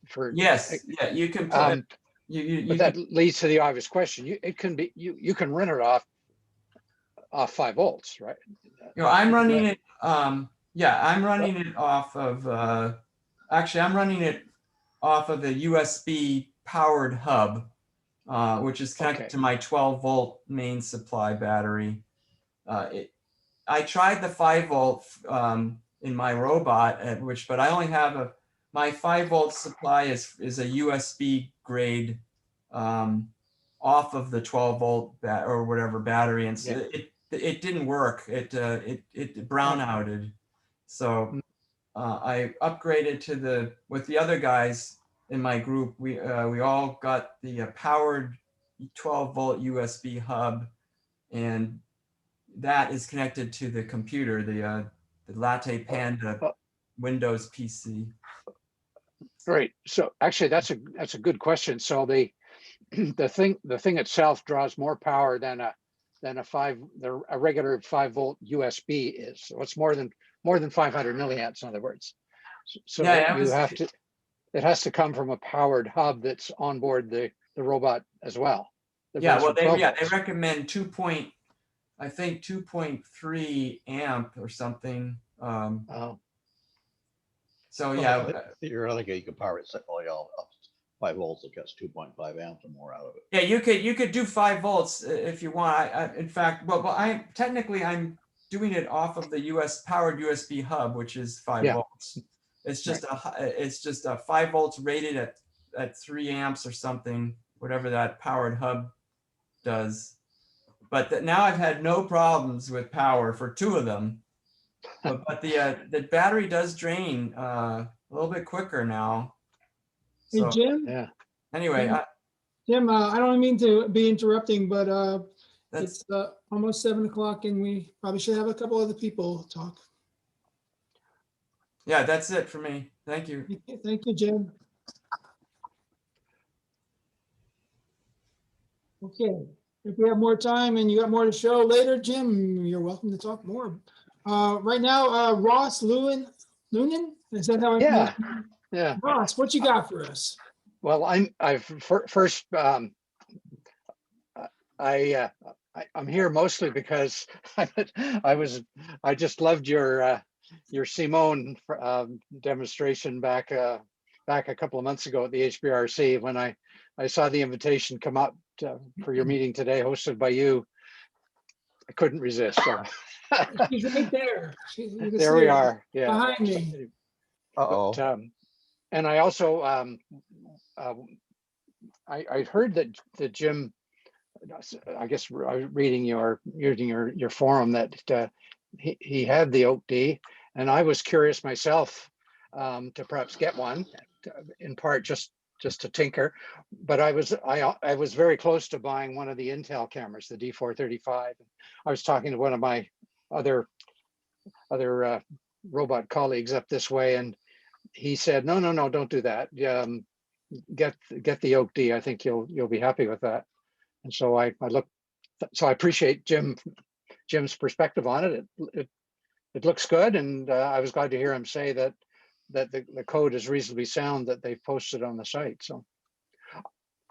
for. Yes, yeah, you can put you But that leads to the obvious question. It can be you can run it off 5 volts, right? I'm running it. Yeah, I'm running it off of. Actually, I'm running it off of a USB powered hub, which is connected to my 12-volt main supply battery. I tried the 5-volt in my robot, but I only have my 5-volt supply is a USB grade off of the 12-volt or whatever battery, and so it didn't work. It brown outed. So I upgraded to with the other guys in my group. We all got the powered 12-volt USB hub, and that is connected to the computer, the Latte Panda Windows PC. Great. So actually, that's a good question. So the thing itself draws more power than a regular 5-volt USB is. So it's more than 500 milliamps, in other words. So it has to come from a powered hub that's on board the robot as well. Yeah, well, they recommend 2.3 amp or something. So yeah, theoretically you could power it separately all up 5 volts. It gets 2.5 amps or more out of it. Yeah, you could do 5 volts if you want. In fact, well, I'm doing it off of the powered USB hub, which is 5 volts. It's just a 5 volts rated at 3 amps or something, whatever that powered hub does. But now I've had no problems with power for 2 of them. But the battery does drain a little bit quicker now. Hey, So, Jim. Yeah. Anyway, Jim, I don't mean to be interrupting, but it's almost 7 o'clock, and we probably should have a couple other people talk. Yeah, that's it for me. Thank you. Thank you, Jim. Okay, if we have more time and you got more to show later, Jim, you're welcome to talk more. Right now, Ross Lunan, is that how I? Yeah. Ross, what you got for us? Well, I'm here mostly because I just loved your Simone demonstration back a couple of months ago at the HBRC when I saw the invitation come up for your meeting today, hosted by you. I couldn't resist. So. She's right there. There we are. Yeah. Behind me. But, and I also I heard that Jim, I guess I was reading your forum that he had the Oak D, and I was curious myself to perhaps get one, in part just to tinker. But I was very close to buying one of the Intel cameras, the D435. I was talking to one of my other robot colleagues up this way, and he said, no, don't do that. Get the Oak D. I think you'll be happy with that. And so I looked. So I appreciate Jim's perspective on it. It looks good, and I was glad to hear him say that the code is reasonably sound that they've posted on the site. So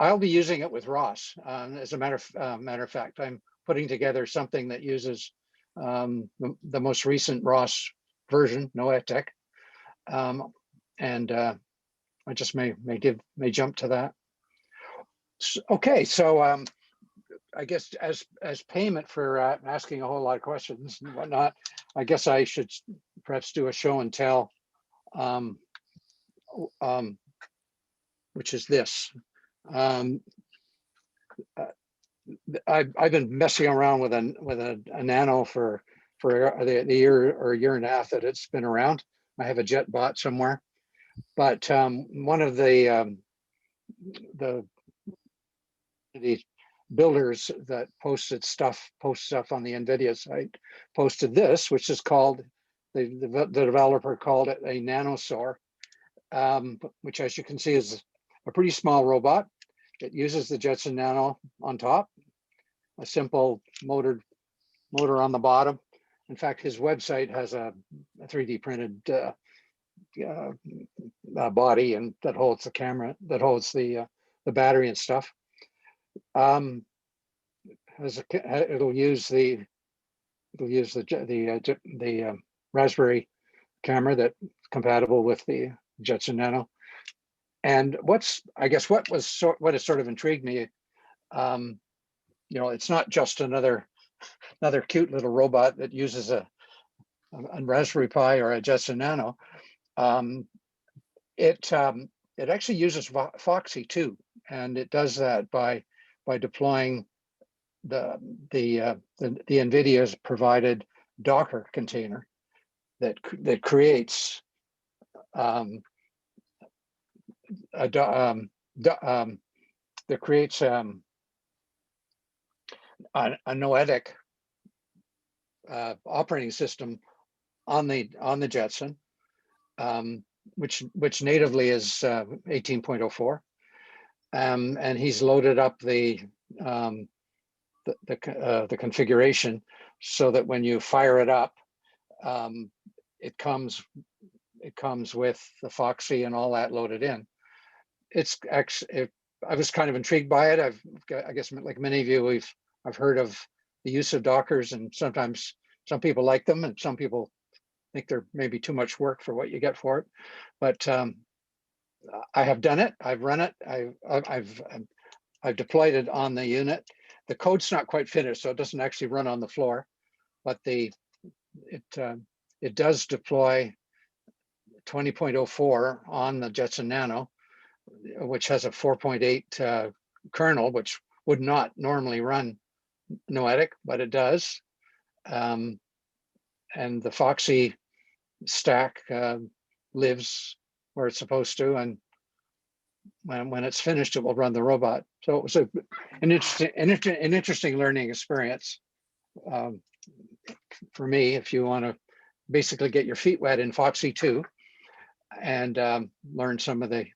I'll be using it with Ross. As a matter of fact, I'm putting together something that uses the most recent Ross version, Noetic, and I just may jump to that. Okay, so I guess as payment for asking a whole lot of questions and whatnot, I guess I should perhaps do a show and tell, which is this. I've been messing around with a Nano for for the year or year and a half that it's been around. I have a jet bot somewhere, but one of the builders that post stuff on the NVIDIA site posted this, which is called, the developer called it a nanosaur, which, as you can see, is a pretty small robot. It uses the Jetson Nano on top, a simple motor on the bottom. In fact, his website has a 3D printed body, and that holds the camera, that holds the battery and stuff. It'll use the Raspberry camera that's compatible with the Jetson Nano. And what has sort of intrigued me, it's not just another cute little robot that uses a Raspberry Pi or a Jetson Nano. It actually uses Foxy too, and it does that by deploying the NVIDIA's provided Docker container that creates a noetic operating system on the Jetson, which natively is 18.04, and he's loaded up the configuration so that when you fire it up, it comes with the Foxy and all that loaded in. It's actually, I was kind of intrigued by it. I guess like many of you, I've heard of the use of Dockers, and sometimes some people like them and some people think they're maybe too much work for what you get for it. But I have done it. I've run it. I've deployed it on the unit. The code's not quite finished, so it doesn't actually run on the floor, but it does deploy 20.04 on the Jetson Nano, which has a 4.8 kernel, which would not normally run Noetic, but it does. And the Foxy stack lives where it's supposed to, and when it's finished, it will run the robot. So it was an interesting learning experience for me. If you want to basically get your feet wet in Foxy 2 and learn some of the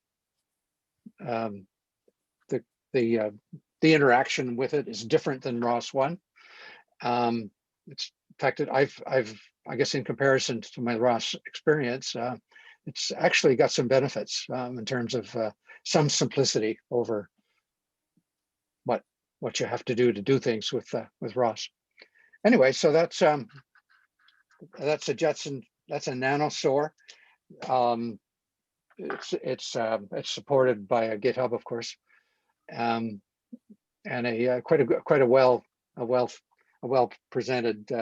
interaction with it is different than ROS 1. It's in fact, I guess in comparison to my ROS experience, it's actually got some benefits in terms of some simplicity over what you have to do things with ROS. Anyway, so that's a Jetson, that's a nanosaur. It's supported by a GitHub, of course, and quite a well presented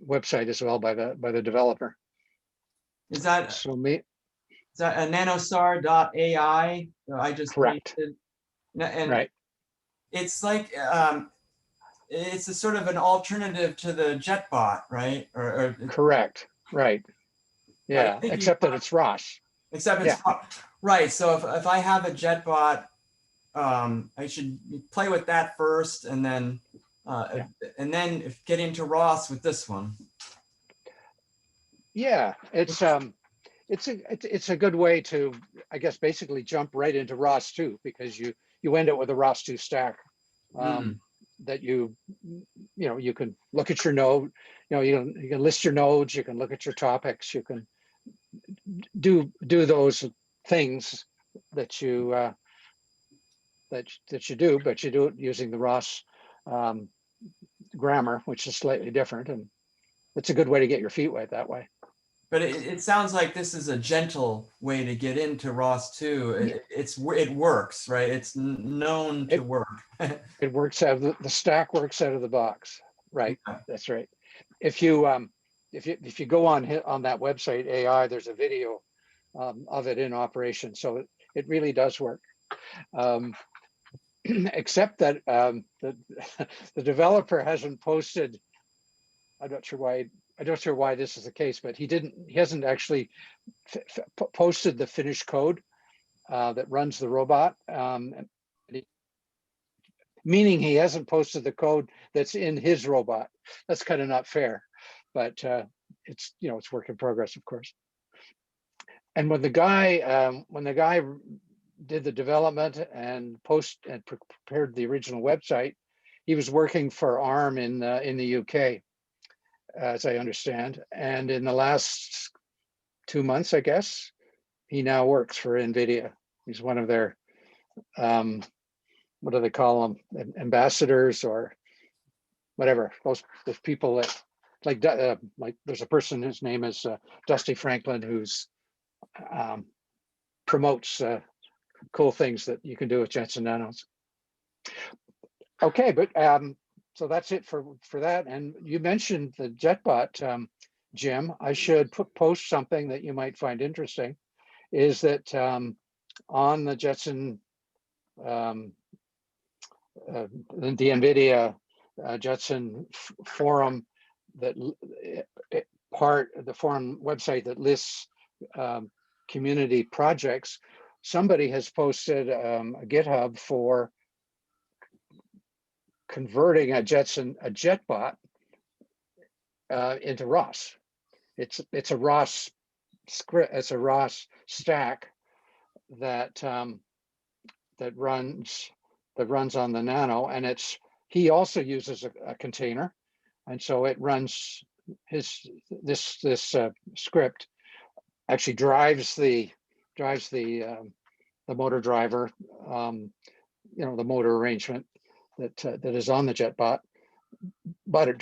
website as well by the developer. Is that so is that a nanosar.ai? I just correct. And right. It's like it's a sort of an alternative to the JetBot, right? Or correct. Right. Yeah. Except that it's ROS. Except it's right. So if I have a JetBot, I should play with that first, and then if get into ROS with this one. Yeah, it's a good way to, I guess, basically jump right into ROS 2, because you end up with a ROS 2 stack that you can look at your node, you can list your nodes, you can look at your topics, you can do those things that you do, but you do it using the ROS grammar, which is slightly different, and it's a good way to get your feet wet that way. But it sounds like this is a gentle way to get into ROS 2. It works, right? It's known to work. It works out of the stack works out of the box, right? Yeah. That's right. If you go on that website AI, there's a video of it in operation, so it really does work. Except that the developer hasn't posted I'm not sure why this is the case, but he hasn't actually posted the finished code that runs the robot. Meaning he hasn't posted the code that's in his robot. That's kind of not fair, but it's, it's work in progress, of course. And when the guy did the development and prepared the original website, he was working for ARM in the UK, as I understand. And in the last 2 months, I guess, he now works for NVIDIA. He's one of their, what do they call them? Ambassadors or whatever. Those people that like there's a person whose name is Dusty Franklin, who's promotes cool things that you can do with Jetson Nanos. Okay, but so that's it for that. And you mentioned the JetBot, Jim. I should post something that you might find interesting. Is that on the Jetson, the NVIDIA Jetson forum, that the forum website that lists community projects, somebody has posted a GitHub for converting a JetBot into ROS. It's a ROS script. It's a ROS stack that that runs on the Nano, and he also uses a container, and so it runs this script actually drives the motor driver, the motor arrangement that is on the JetBot, but it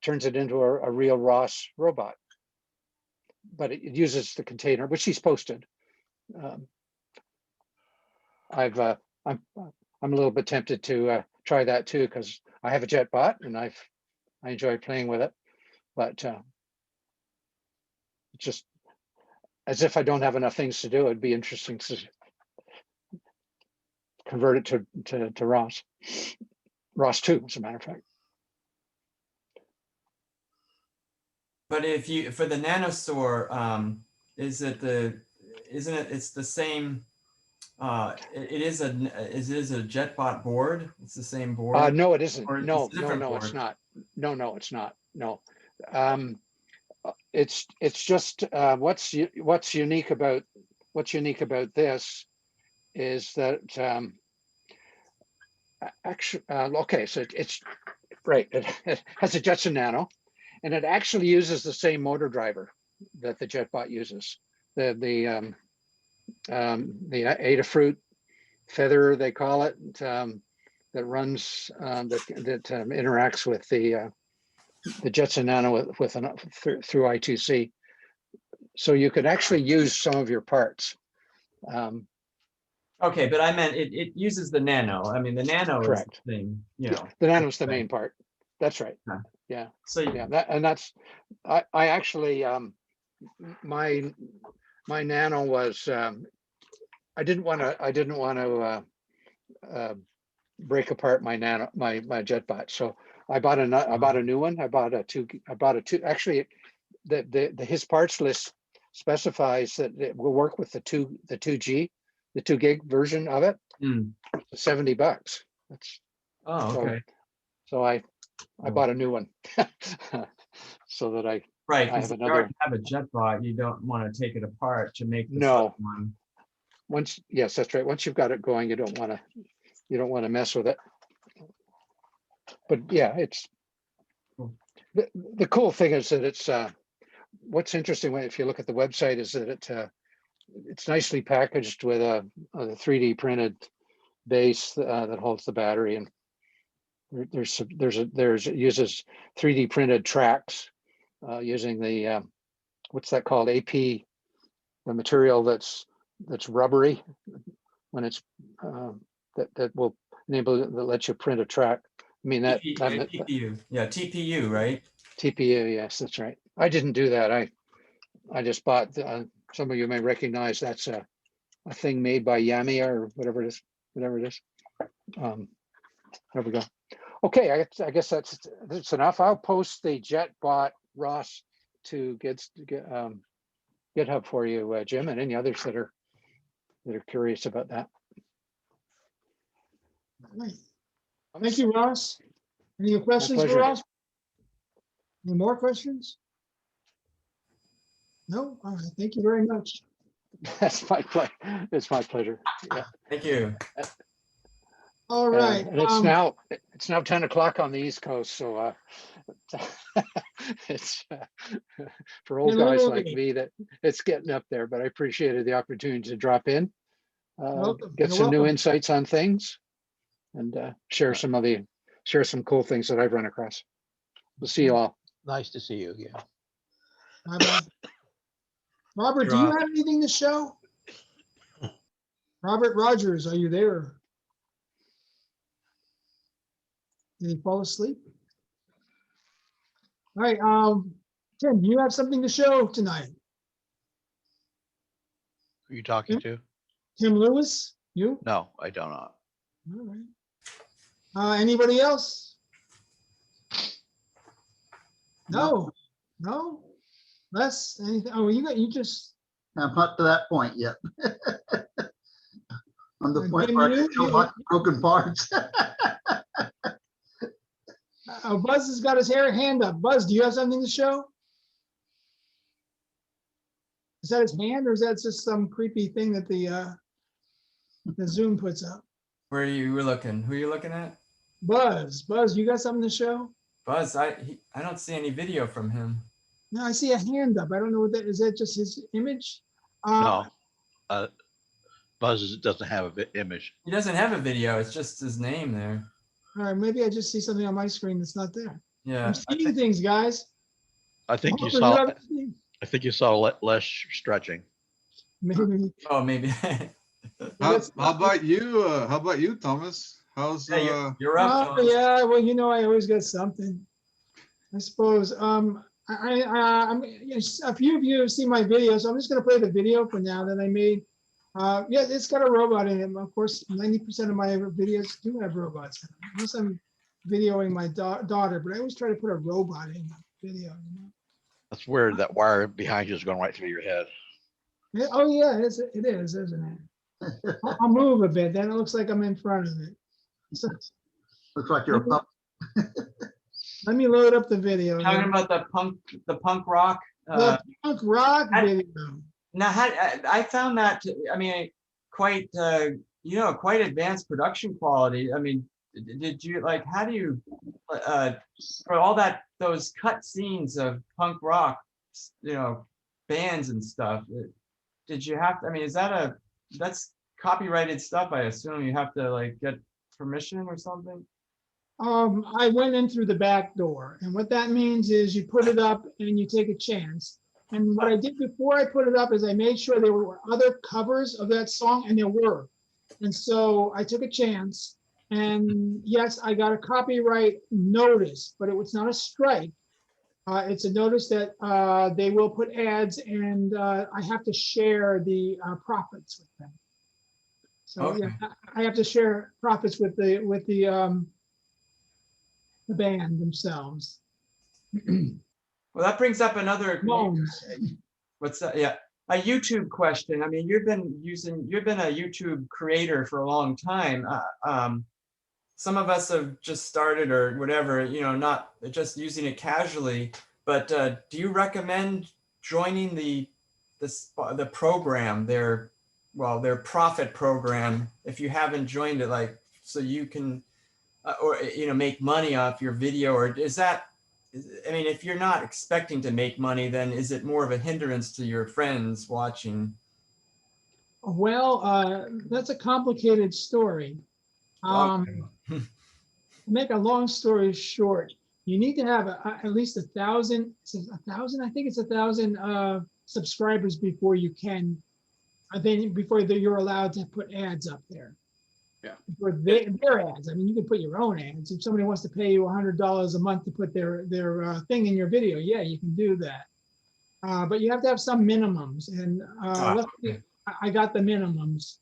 turns it into a real ROS robot. But it uses the container, which he's posted. I'm a little bit tempted to try that too, because I have a JetBot and I enjoy playing with it, but just as if I don't have enough things to do, it'd be interesting to convert it to ROS 2, as a matter of fact. But if you, for the NanoStore, it's the same, it is a JetBot board? It's the same board? No, it isn't. Or No, it's a different board? it's not. No, it's not. No. It's just what's unique about this is that actually okay, so it's right. It has a Jetson Nano, and it actually uses the same motor driver that the JetBot uses. The Adafruit Feather, they call it, that runs that interacts with the Jetson Nano through I2C. So you could actually use some of your parts. Okay, but I meant it uses the Nano. I mean, the Nano Correct. is the thing, The Nano's the main part. That's right. Huh. Yeah. So that's I actually my Nano was I didn't want to break apart my Nano, my JetBot. So I bought a new one. I bought a two. Actually, his parts list specifies that it will work with the 2 gig version of it. $70. That's okay. So I bought a new one so that I because have if you already have a JetBot, you don't want to take it apart to make the no one. Yes, that's right. Once you've got it going, you don't want to mess with it. But yeah, it's the cool thing is that it's what's interesting if you look at the website is that it's nicely packaged with a 3D printed base that holds the battery, and it uses 3D printed tracks using the what's that called, AP, the material that's rubbery when it's that will enable that lets you print a track. I mean TPU, yeah, TPU, right? TPU, yes, that's right. I didn't do that. I just bought. Some of you may recognize that's a thing made by Yamiya or whatever it is. There we go. Okay, I guess that's enough. I'll post the JetBot Ross to GitHub for you, Jim, and any others that are curious about that. Right. Thank you, Ross. Any questions for pleasure. Ross? Any more questions? No? All right. Thank you very much. That's my pleasure. It's my pleasure. Yeah. Thank you. All right. And it's now 10 o'clock on the East Coast, so it's for old guys like me that it's getting up there. But I appreciated the opportunity to drop in, Welcome. get You're some new welcome. insights on things, and share some cool things that I've run across. We'll see you all. Nice to see you. Yeah. Bye-bye. Robert, do you have anything to show? Robert Rogers, are you there? Did he fall asleep? All right, Tim, do you have something to show tonight? Who are you talking to? Tim Lewis, you? No, I do not. All right. Anybody else? No, no. Les, anything? Oh, you just. I'm not to that point yet. On the point Jim, where I can show my broken parts. Buzz has got his hand up. Buzz, do you have something to show? Is that his hand, or is that just some creepy thing that the Zoom puts up? Where you were looking? Who are you looking at? Buzz, you got something to show? Buzz, I don't see any video from him. No, I see a hand up. I don't know what that is. That just his image? No. Buzz doesn't have an image. He doesn't have a video. It's just his name there. All right, maybe I just see something on my screen that's not there. Yeah. I'm seeing things, guys. I think you Hopefully saw. haven't seen- I think you saw less stretching. Maybe. Oh, maybe. How about you? How about you, Thomas? How's You're up. Thomas. Yeah, well, I always got something. I suppose. I'm a few of you have seen my video, so I'm just going to play the video for now that I made. Yeah, it's got a robot in it. Of course, 90% of my videos do have robots in them, unless I'm videoing my daughter. But I always try to put a robot in the video. That's weird. That wire behind you is going right through your head. Yeah, oh yeah, it is, isn't it? I'll move a bit, then it looks like I'm in front of it. So, Looks like you're a pup. let me load up the video. Talking about the punk rock. The punk rock video. Now, I found that, quite, quite advanced production quality. I mean, did you how do you, for all those cut scenes of punk rock, bands and stuff, did you have to, is that's copyrighted stuff, I assume? You have to get permission or something? I went in through the back door, and what that means is you put it up and you take a chance. And what I did before I put it up is I made sure there were other covers of that song, and there were. And so I took a chance, and yes, I got a copyright notice, but it was not a strike. It's a notice that they will put ads, and I have to share the profits with them. So Okay. yeah, I have to share profits with the band themselves. Well, that brings up another. Loans. What's that? Yeah, a YouTube question. You've been a YouTube creator for a long time. Some of us have just started or whatever, not just using it casually. But do you recommend joining the program, their profit program, if you haven't joined it, so you can, make money off your video? Or is that, if you're not expecting to make money, then is it more of a hindrance to your friends watching? Well, that's a complicated story. To make a long story short, you need to have at least 1,000. I think it's 1,000 subscribers before you can. Before you're allowed to put ads up there. Yeah. For their ads. You can put your own ads. If somebody wants to pay you $100 a month to put their thing in your video, yeah, you can do that. But you have to have some minimums, and I got the minimums.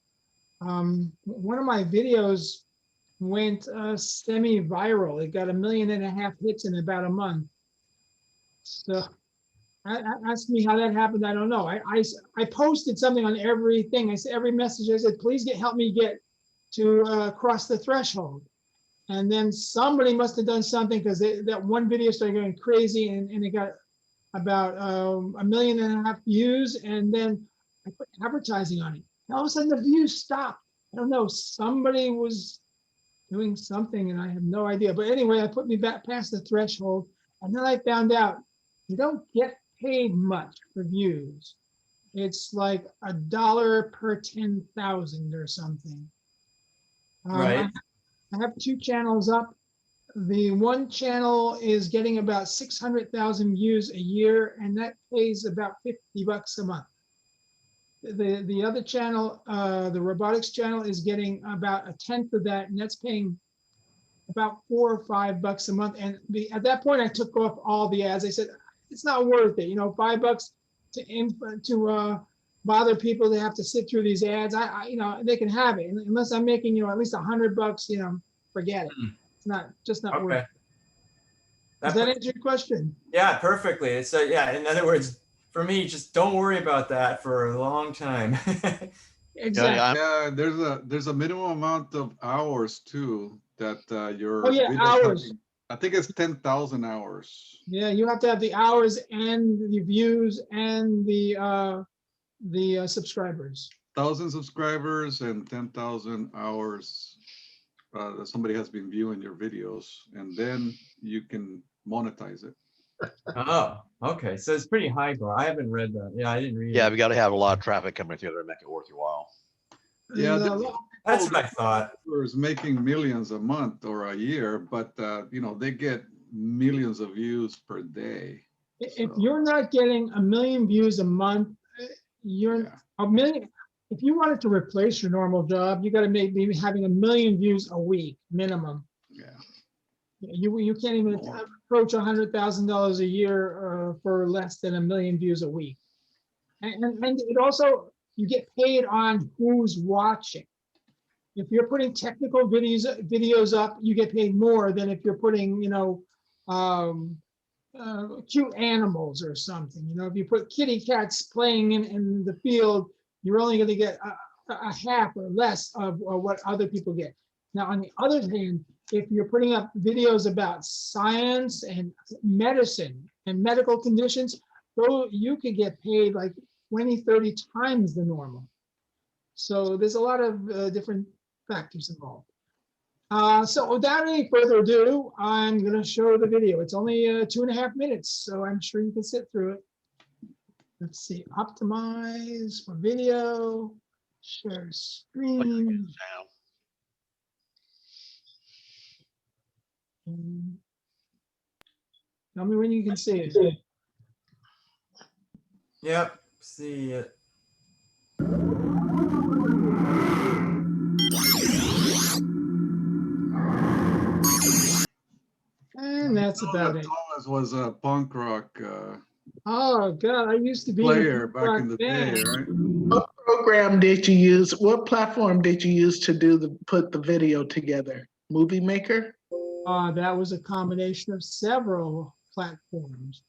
One of my videos went semi-viral. It got 1.5 million hits in about a month. So ask me how that happened. I don't know. I posted something on everything. I said every message. I said, please help me get to cross the threshold. And then somebody must have done something because that one video started going crazy, and it got about 1.5 million views. And then I put advertising on it. And all of a sudden the views stopped. I don't know. Somebody was doing something, and I have no idea. But anyway, I put me back past the threshold, and then I found out you don't get paid much for views. It's like $1 per 10,000 or something. Right. I have 2 channels up. The one channel is getting about 600,000 views a year, and that pays about $50 a month. The other channel, the robotics channel, is getting about 1/10 of that, and that's paying about $4 or $5 a month. And at that point, I took off all the ads. I said, it's not worth it. You know, $5 to bother people. They have to sit through these ads. You know, they can have it unless I'm making, you know, at least $100. You know, forget it. It's not worth it. Does that answer your question? Yeah, perfectly. So yeah, in other words, for me, just don't worry about that for a long time. Exactly. Yeah, there's a minimum amount of hours too that your Oh yeah, hours. I think it's 10,000 hours. Yeah, you have to have the hours and the views and the subscribers. 1,000 subscribers and 10,000 hours that somebody has been viewing your videos, and then you can monetize it. Oh, okay. So it's pretty high bar. I haven't read that. Yeah, I didn't read Yeah, it. we got to have a lot of traffic coming through there to make it worth your while. Yeah, that's what I thought. Is making millions a month or a year, but you know, they get millions of views per day. If you're not getting 1 million views a month, you're a million. If you wanted to replace your normal job, you got to maybe having 1 million views a week minimum. Yeah. You can't even approach $100,000 a year for less than 1 million views a week. And it also, you get paid on who's watching. If you're putting technical videos up, you get paid more than if you're putting, you know, cute animals or something. You know, if you put kitty cats playing in the field, you're only going to get a half or less of what other people get. Now, on the other hand, if you're putting up videos about science and medicine and medical conditions, so you could get paid like 20, 30 times the normal. So there's a lot of different factors involved. So without any further ado, I'm going to show the video. It's only 2.5 minutes, so I'm sure you can sit through it. Let's see, optimize for video, share screen. Tell me when you can see it. Yep, see it. And that's about it. Thomas was a punk rock Oh God, I used to be player back in the day, right? What program did you use? What platform did you use to put the video together? Movie Maker? That was a combination of several platforms.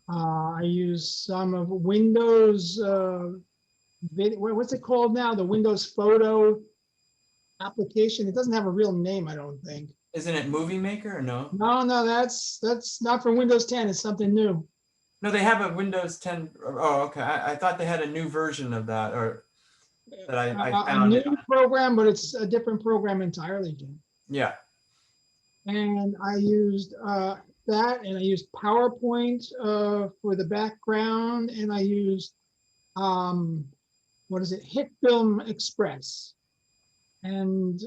I used some of Windows video. What's it called now? The Windows Photo application. It doesn't have a real name, I don't think. Isn't it Movie Maker or no? No, that's not for Windows 10. It's something new. No, they have a Windows 10. Oh, okay. I thought they had a new version of that, or that I found. A new program, but it's a different program entirely, Jim. Yeah. And I used that, and I used PowerPoint for the background, and I used what is it, Hit Film Express. And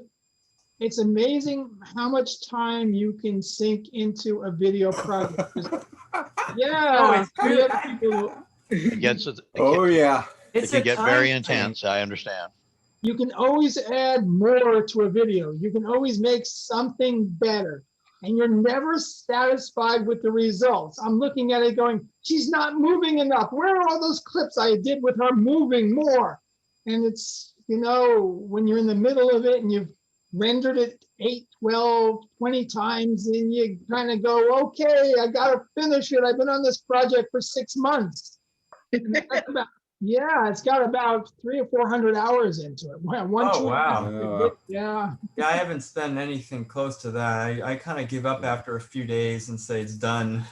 it's amazing how much time you can sink into a video project. Yeah. It gets it. Yeah. It can get very intense. I understand. You can always add more to a video. You can always make something better. And you're never satisfied with the results. I'm looking at it going, she's not moving enough. Where are all those clips I did with her moving more? And it's, you know, when you're in the middle of it and you've rendered it 8, 12, 20 times, and you kind of go, okay, I got to finish it. I've been on this project for 6 months. And that's about, yeah, it's got about 300 or 400 hours into it. One, Oh, 2.5 wow. yeah. Yeah, I haven't spent anything close to that. I kind of give up after a few days and say it's done.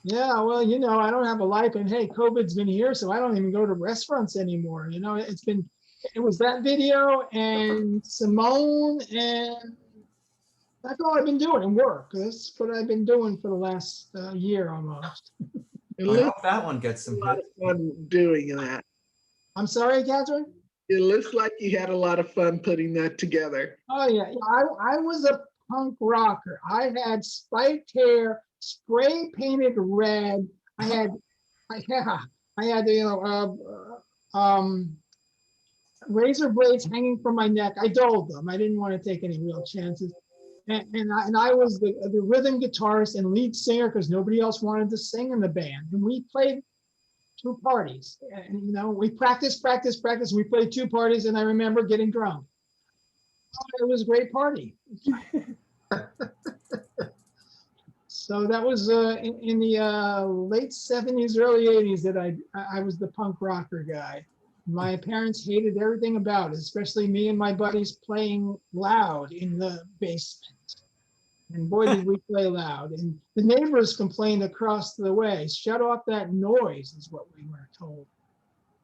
Yeah, well, you know, I don't have a life, and hey, COVID's been here, so I don't even go to restaurants anymore. You know, it was that video and Simone, and that's all I've been doing, and work. That's what I've been doing for the last year almost. It I looks hope that one gets a some lot hits. of fun doing that. I'm sorry, Catherine? It looks like you had a lot of fun putting that together. Oh yeah, I was a punk rocker. I had spiked hair, spray painted red. I had, you know, razor blades hanging from my neck. I dulled them. I didn't want to take any real chances. And I was the rhythm guitarist and lead singer because nobody else wanted to sing in the band. And we played 2 parties. And you know, we practiced. We played 2 parties, and I remember getting drunk. It was a great party. So that was in the late 70s, early 80s that I was the punk rocker guy. My parents hated everything about it, especially me and my buddies playing loud in the basement. And boy, did we play loud. And the neighbors complained across the way, shut off that noise, is what we were told.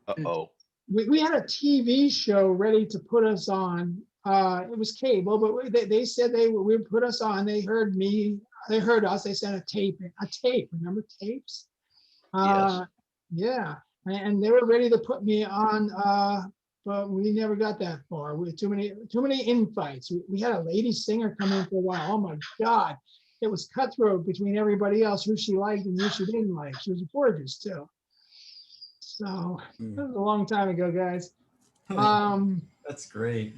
Uh-oh. We had a TV show ready to put us on. It was cable, but they said they would put us on. They heard me. They heard us. They sent a tape. Remember tapes? Yes. Yeah. And they were ready to put me on, but we never got that far. We had too many infights. We had a lady singer come in for a while. Oh my God. It was cutthroat between everybody else, who she liked and who she didn't like. She was gorgeous too. So that was a long time ago, guys. That's great.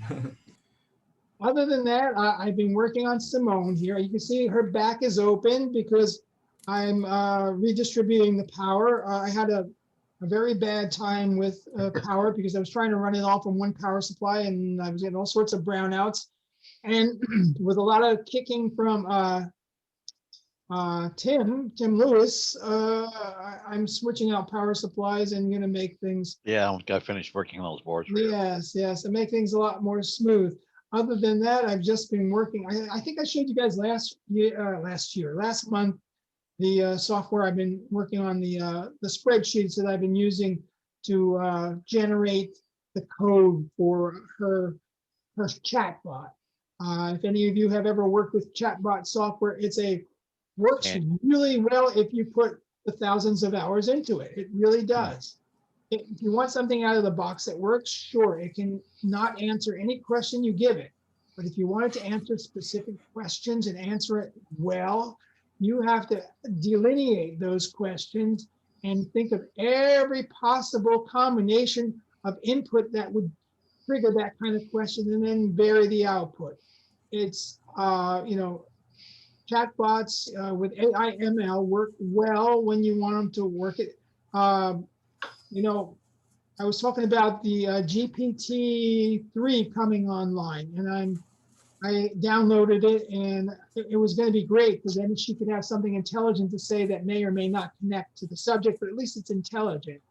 Other than that, I've been working on Simone here. You can see her back is open because I'm redistributing the power. I had a very bad time with power because I was trying to run it all from one power supply, and I was getting all sorts of brownouts. And with a lot of kicking from Tim Lewis, I'm switching out power supplies and going to make things. Yeah, I got finished working on those boards for you. Yes, and make things a lot more smooth. Other than that, I've just been working. I think I showed you guys last month, the software I've been working on, the spreadsheets that I've been using to generate the code for her chatbot. If any of you have ever worked with chatbot software, works really well if you put the thousands of hours into it. It really does. If you want something out of the box that works, sure, it can not answer any question you give it. But if you want it to answer specific questions and answer it well, you have to delineate those questions and think of every possible combination of input that would trigger that kind of question, and then vary the output. It's, chatbots with AI ML work well when you want them to work it. I was talking about the GPT-3 coming online, and I downloaded it, and it was going to be great because then she could have something intelligent to say that may or may not connect to the subject, but at least it's intelligent.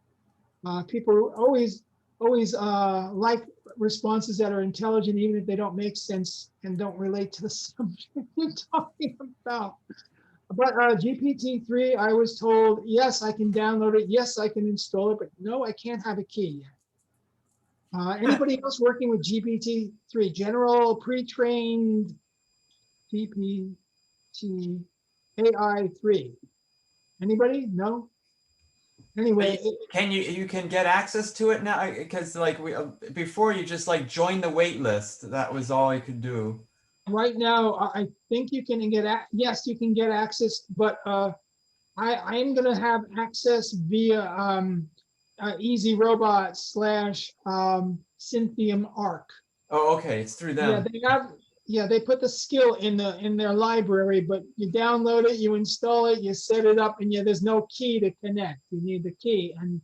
People always like responses that are intelligent, even if they don't make sense and don't relate to the subject you're talking about. But GPT-3, I was told, yes, I can download it. Yes, I can install it, but no, I can't have a key yet. Anybody else working with GPT-3? General pre-trained GPT AI3? Anybody? No? Anyway. You can get access to it now? Because like before you just like join the wait list. That was all you could do. Right now, I think you can yes, you can get access, but I am going to have access via Easy Robot / Cynthium Arc. Oh, okay, it's through them. They put the skill in their library, but you download it, you install it, you set it up, and there's no key to connect. You need the key. And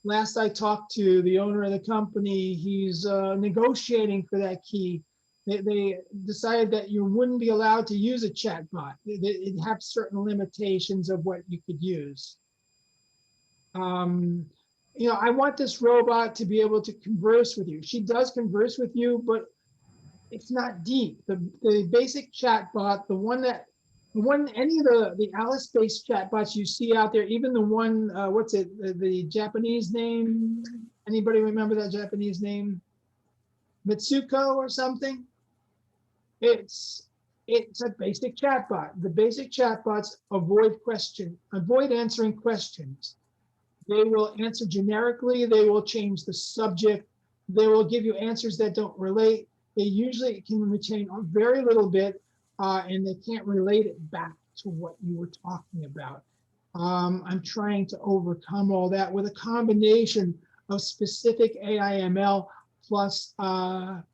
last I talked to the owner of the company, he's negotiating for that key. they decided that you wouldn't be allowed to use a chatbot. It have certain limitations of what you could use. You know, I want this robot to be able to converse with you. She does converse with you, but it's not deep. The basic chatbot, any of the Alice-based chatbots you see out there, even the one, what's it, the Japanese name? Anybody remember that Japanese name? Mitsuko or something? It's a basic chatbot. The basic chatbots avoid answering questions. They will answer generically. They will change the subject. They will give you answers that don't relate. They usually can retain a very little bit, and they can't relate it back to what you were talking about. I'm trying to overcome all that with a combination of specific AIML plus, well,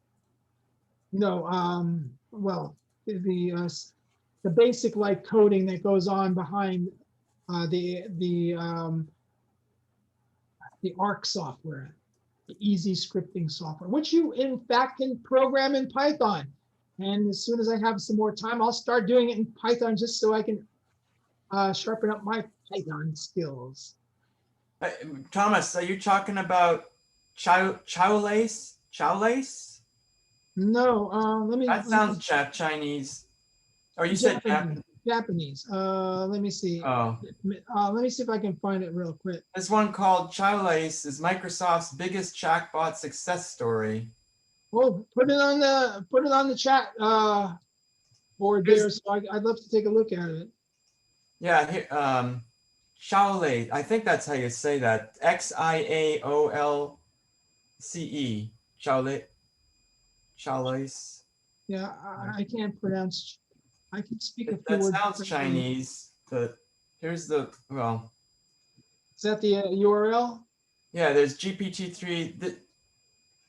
the basic like coding that goes on behind the ARC software, the easy scripting software, which you in fact can program in Python. And as soon as I have some more time, I'll start doing it in Python just so I can sharpen up my Python skills. Thomas, are you talking about Chowlace? Chowlace? No, let me. That sounds Chinese. Or you said Japanese. Japanese. Let me see. Oh. Let me see if I can find it real quick. This one called Chowlace is Microsoft's biggest chatbot success story. Oh, put it on the chat board there, so I'd love to take a look at it. Yeah, here, Chowlace. I think that's how you say that. Xiaolce. Chowlace. Chowlace. Yeah, I can't pronounce. I can speak a few That words. sounds Chinese, but here's the, well. Is that the URL? Yeah, there's GPT-3,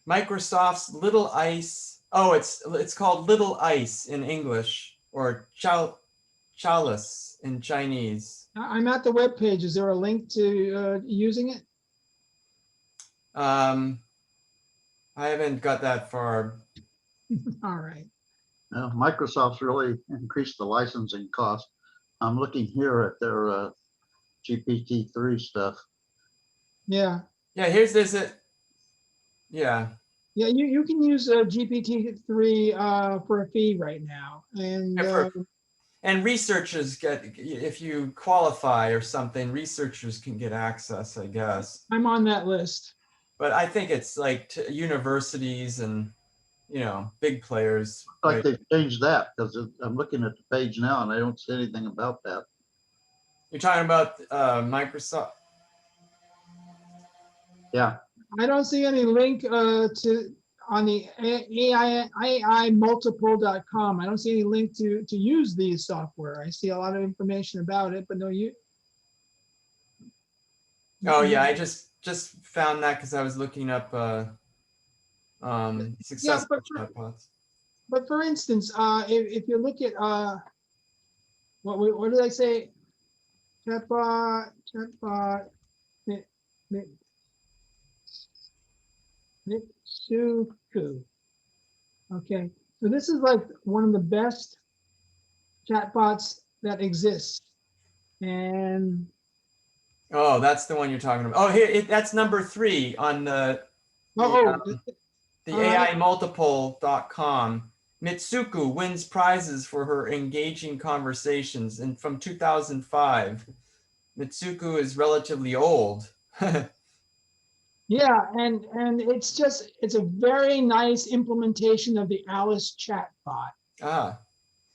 Microsoft's Little Ice. Oh, it's called Little Ice in English, or Chalice in Chinese. I'm at the web page. Is there a link to using it? I haven't got that far. All right. Microsoft's really increased the licensing cost. I'm looking here at their GPT-3 stuff. Yeah. Yeah, here's this. Yeah. Yeah, you can use GPT-3 for a fee right now, and and researchers get, if you qualify or something, researchers can get access, I guess. I'm on that list. But I think it's like universities and, you know, big players. Like they've changed that, because I'm looking at the page now and I don't see anything about that. You're talking about Microsoft? Yeah. I don't see any link on the AImultiple.com. I don't see any link to use these software. I see a lot of information about it, but no you. Oh yeah, I just found that because I was looking up successful chatbots. But for instance, if you look at what did I say? Chatbot. Mitsuku. Okay, so this is like one of the best chatbots that exists, and oh, that's the one you're talking about. Oh, here that's number 3 on the AImultiple.com. Mitsuku wins prizes for her engaging conversations, and from 2005. Mitsuku is relatively old. yeah, and it's a very nice implementation of the Alice chatbot. Ah.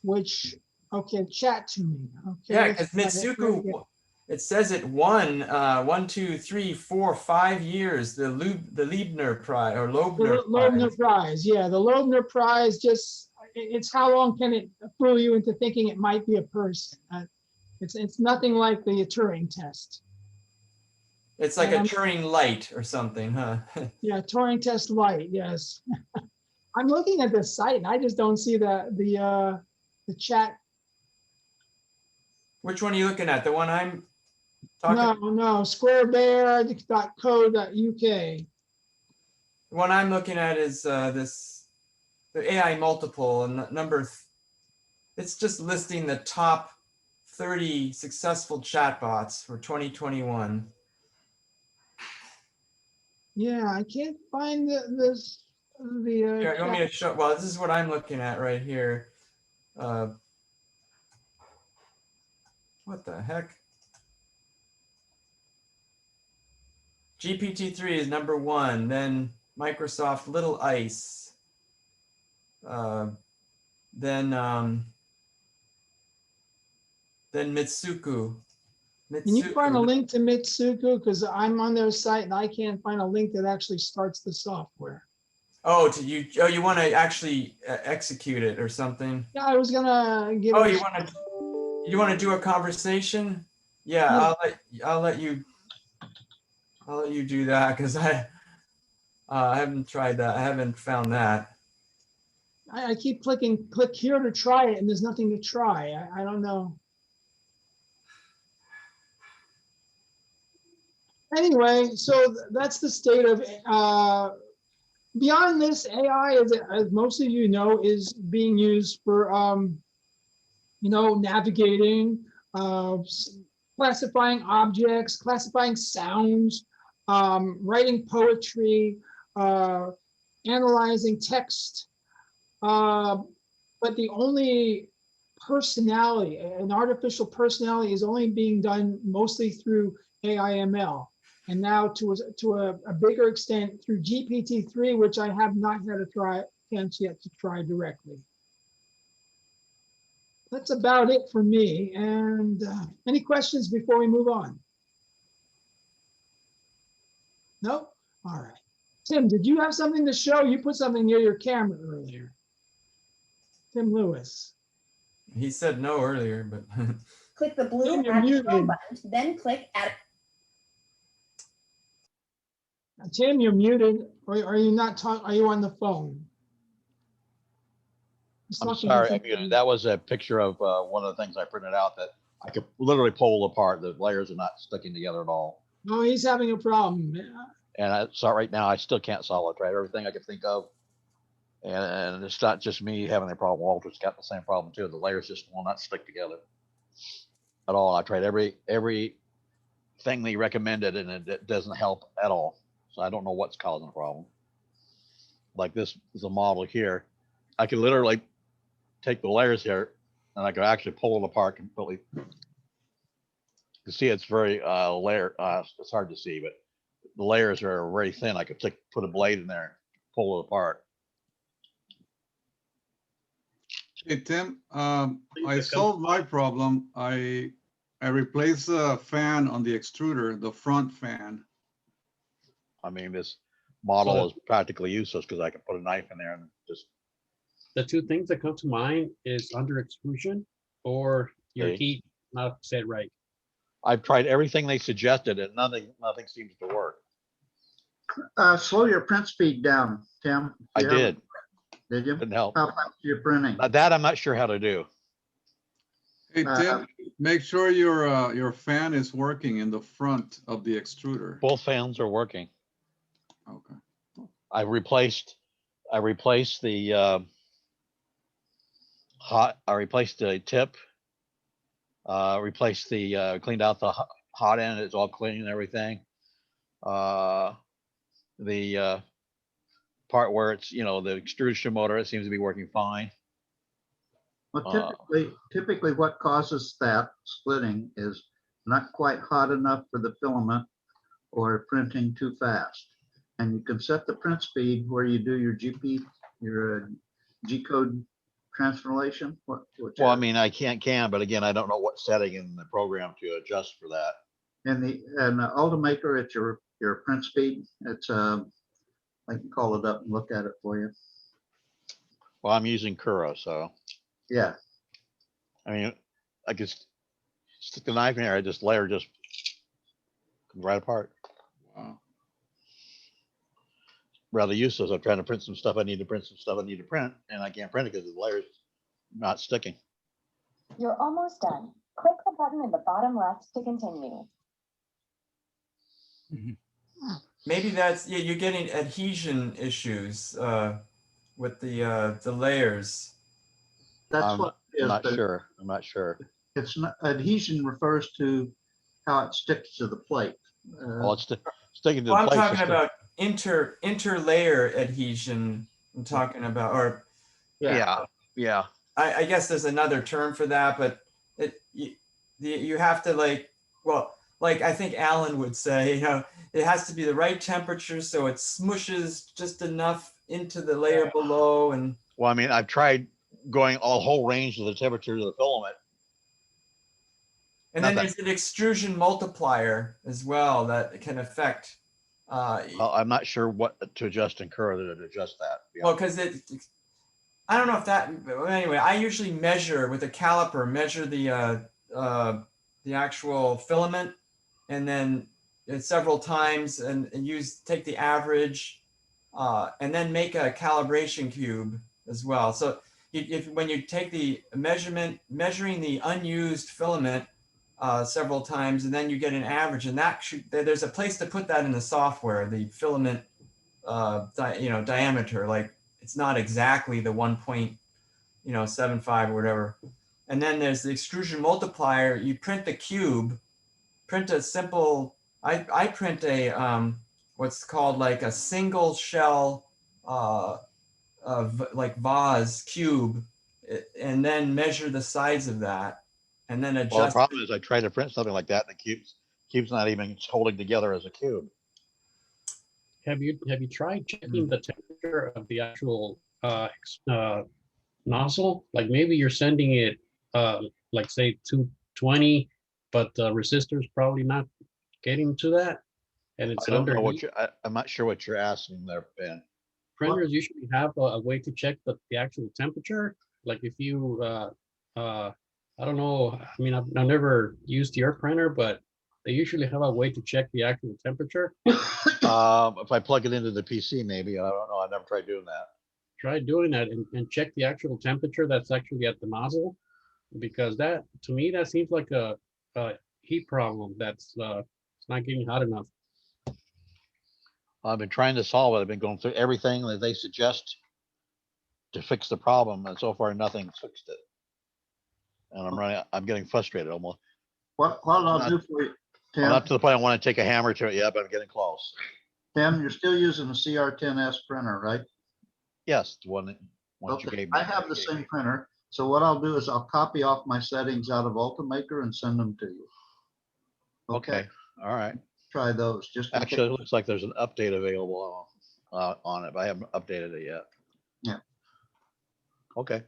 Which, okay, chat to me. Okay. Yeah, because Mitsuku, it says it won 1, 2, 3, 4, 5 years the Liebner Prize or Loebner Prize. Yeah, the Loebner Prize. It's how long can it fool you into thinking it might be a person? It's nothing like the Turing test. It's like a Turing light or something, huh? Yeah, Turing test light. Yes. I'm looking at the site and I just don't see the chat. Which one are you looking at? The one I'm talking? No, squarebear.co.uk. The one I'm looking at is this the AI multiple and it's just listing the top 30 successful chatbots for 2021. Yeah, I can't find the Here, you want me to show? Well, this is what I'm looking at right here. What the heck? GPT-3 is number 1, then Microsoft Little Ice, then Mitsuku. Can you find a link to Mitsuku? Because I'm on their site and I can't find a link that actually starts the software. Oh, you want to actually execute it or something? Yeah, I was gonna give. Oh, you want to do a conversation? Yeah, I'll let you do that because I haven't tried that. I haven't found that. I keep clicking click here to try it and there's nothing to try. I don't know. Anyway, so that's the state of beyond this, AI, as most of you know, is being used for navigating, classifying objects, classifying sounds, writing poetry, analyzing text. But the only personality, an artificial personality, is only being done mostly through AI/ML, and now to a bigger extent through GPT-3, which I have not had a chance yet to try directly. That's about it for me. And any questions before we move on? No? All right. Tim, did you have something to show? You put something near your camera earlier. Tim Lewis. He said no earlier, but click the blue Tim, you're Add to muted. Chrome button, then click Add. Tim, you're muted. Or are you not talking? Are you on the phone? He's I'm talking sorry, I different- muted. That was a picture of one of the things I printed out that I could literally pull apart. The layers are not sticking together at all. Oh, he's having a problem. And I saw right now, I still can't solve it. Tried everything I could think of. And it's not just me having a problem. Walter's got the same problem too. The layers just will not stick together at all. I tried every thing they recommended and it doesn't help at all. So I don't know what's causing the problem. Like this is a model here. I could literally take the layers here and I could actually pull it apart completely. You see it's very layer, it's hard to see, but the layers are very thin. I could put a blade in there and pull it apart. Hey, Tim, I solved my problem. I replaced the fan on the extruder, the front fan. I mean, this model is practically useless because I can put a knife in there and just. The two things that come to mind is under extrusion or your heat not set right. I've tried everything they suggested and nothing seems to work. Slow your print speed down, Tim. I did. Did you? Didn't help. How fast you're printing? That I'm not sure how to do. Hey, Tim, make sure your fan is working in the front of the extruder. Both fans are working. Okay. I replaced the I replaced the tip. Replaced the cleaned out the hot end. It's all clean and everything. The part where it's the extrusion motor, it seems to be working fine. Well, typically what causes that splitting is not quite hot enough for the filament or printing too fast. And you can set the print speed where you do your G-code transformation. Well, I mean, I can, but again, I don't know what setting in the program to adjust for that. And the Ultimaker, it's your print speed. It's I can call it up and look at it for you. Well, I'm using Kuro, so. Yeah. I mean, I just stick the knife in here. Layer just comes right apart. Wow. Rather useless. I'm trying to print some stuff. I need to print some stuff I need to print, and I can't print it because the layer's not sticking. You're almost done. Click the button in the bottom left to continue. Maybe that's, yeah, you're getting adhesion issues. with the layers. That's what it I'm is, not but sure. I'm not sure. it's not, adhesion refers to how it sticks to the plate. Well, it's sticking to Well, the I'm plate. talking about interlayer adhesion. I'm talking about, or Yeah. Yeah. I guess there's another term for that, but you have to like, well, like I think Alan would say, you know, it has to be the right temperature so it smushes just enough into the layer below. And well, I mean, I've tried going a whole range of the temperature of the filament. And then there's an extrusion multiplier as well that can affect. Well, I'm not sure what to adjust in curve to adjust that. Well, because I don't know if that. Anyway, I usually measure with a caliper, measure the actual filament, and then several times, and take the average, and then make a calibration cube as well. So when you take the measuring the unused filament several times, and then you get an average, and there's a place to put that in the software, the filament diameter. Like it's not exactly the 1.75 or whatever. And then there's the extrusion multiplier. You print the cube, print a simple. I print a what's called like a single shell like vase cube, and then measure the size of that, and then adjust. Well, the problem is I try to print something like that, and the cube's not even holding together as a cube. Have you tried checking the temperature of the actual nozzle? Like maybe you're sending it like say 220, but the resistor's probably not getting to that, and it's I don't know underneath. I'm not sure what you're asking there, Ben. Printers usually have a way to check the actual temperature. Like if you, I don't know, I mean, I've never used your printer, but they usually have a way to check the actual temperature. If I plug it into the PC, maybe, I don't know, I've never tried doing that. Try doing that and check the actual temperature that's actually at the nozzle, because that, to me, that seems like a heat problem that's it's not getting hot enough. I've been trying to solve it. I've been going through everything that they suggest to fix the problem, and so far nothing's fixed it. And I'm getting frustrated almost. What I'll do for you, Tim. I'm not to the point I want to take a hammer to it yet, but I'm getting close. Tim, you're still using a CR10S printer, right? Yes, the one that you gave me. I have the same printer. So what I'll do is I'll copy off my settings out of Ultimaker and send them to you. Okay. All right. Try those. Just actually, it looks like there's an update available on it, but I haven't updated it yet. Yeah. Okay.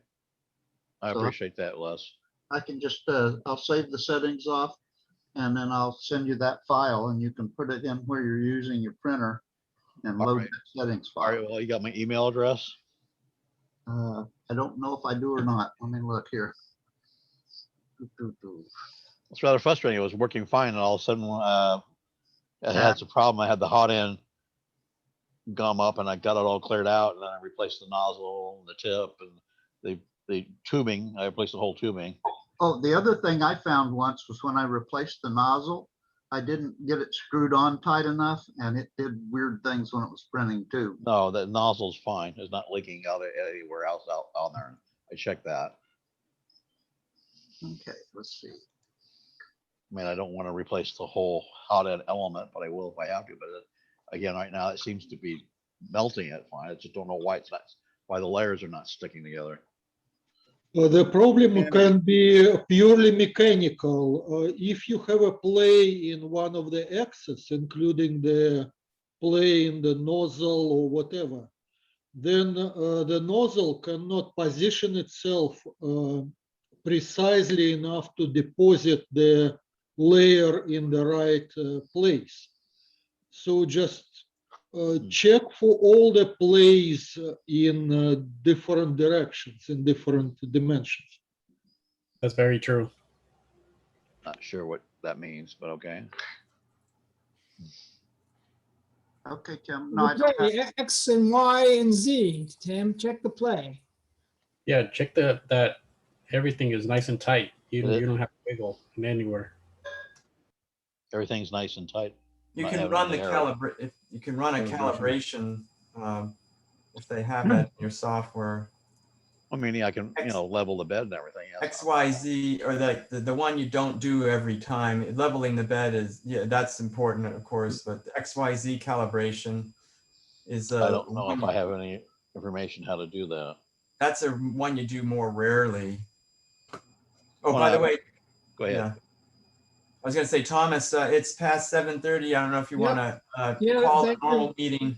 I appreciate that, Les. I can just I'll save the settings off, and then I'll send you that file, and you can put it in where you're using your printer and load that settings file. All right. Well, you got my email address? I don't know if I do or not. Let me look here. It's rather frustrating. It was working fine, and all of a sudden, it had some problem. I had the hot end gum up, and I got it all cleared out, and then I replaced the nozzle and the tip and the tubing. I replaced the whole tubing. Oh, the other thing I found once was when I replaced the nozzle, I didn't get it screwed on tight enough, and it did weird things when it was printing too. No, the nozzle's fine. It's not leaking out anywhere else out on there. I checked that. Okay, let's see. I mean, I don't want to replace the whole hot end element, but I will if I have to. But again, right now it seems to be melting it fine. I just don't know why why the layers are not sticking together. The problem can be purely mechanical. If you have a play in one of the axes, including the play in the nozzle or whatever, then the nozzle cannot position itself precisely enough to deposit the layer in the right place. So just check for all the plays in different directions, in different dimensions. That's very true. Not sure what that means, but okay. Okay, Tim. No, play X and Y and Z, Tim. Check the play. Yeah, check that everything is nice and tight. You don't have to wiggle in anywhere. Everything's nice and tight. You can run the calibration. You can run a calibration if they have that in your software. I mean, I can, level the bed and everything. Yeah. XYZ, or the one you don't do every time. Leveling the bed is, yeah, that's important, of course, but the XYZ calibration is I don't know if I have any information how to do that. that's a one you do more rarely. Oh, Well, by the way, go ahead. yeah. I was gonna say, Thomas, it's past 7:30. I don't know if you Yep. want to Yeah, call a thank you. normal meeting.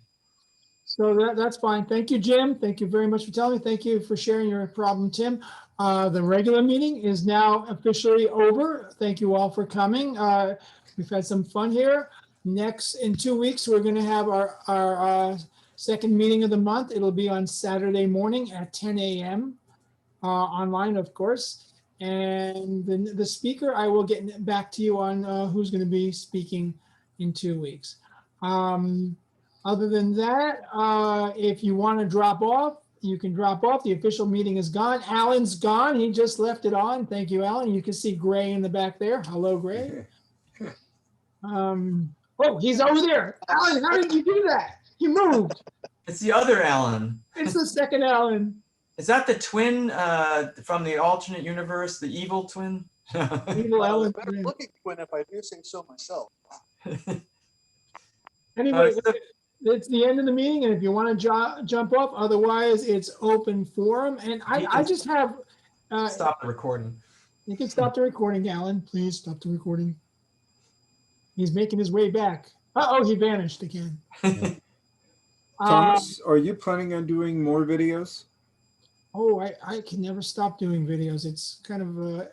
So that's fine. Thank you, Jim. Thank you very much for telling me. Thank you for sharing your problem, Tim. The regular meeting is now officially over. Thank you all for coming. We've had some fun here. Next, in 2 weeks, we're going to have our second meeting of the month. It'll be on Saturday morning at 10 a.m. Online, of course. And the speaker, I will get back to you on who's going to be speaking in 2 weeks. Other than that, if you want to drop off, you can drop off. The official meeting is gone. Alan's gone. He just left it on. Thank you, Alan. You can see Gray in the back there. Hello, Gray. Oh, he's over there. Alan, how did you do that? He moved. It's the other Alan. It's the second Alan. Is that the twin from the alternate universe, the evil twin? Evil Alan. Better looking twin if I do say so myself. Anyway, it's the end of the meeting, and if you want to jump off, otherwise it's open forum. And I just have stop the recording. You can stop the recording, Alan. Please stop the recording. He's making his way back. Uh-oh, he vanished again. Thomas, are you planning on doing more videos? Oh, I can never stop doing videos. It's kind of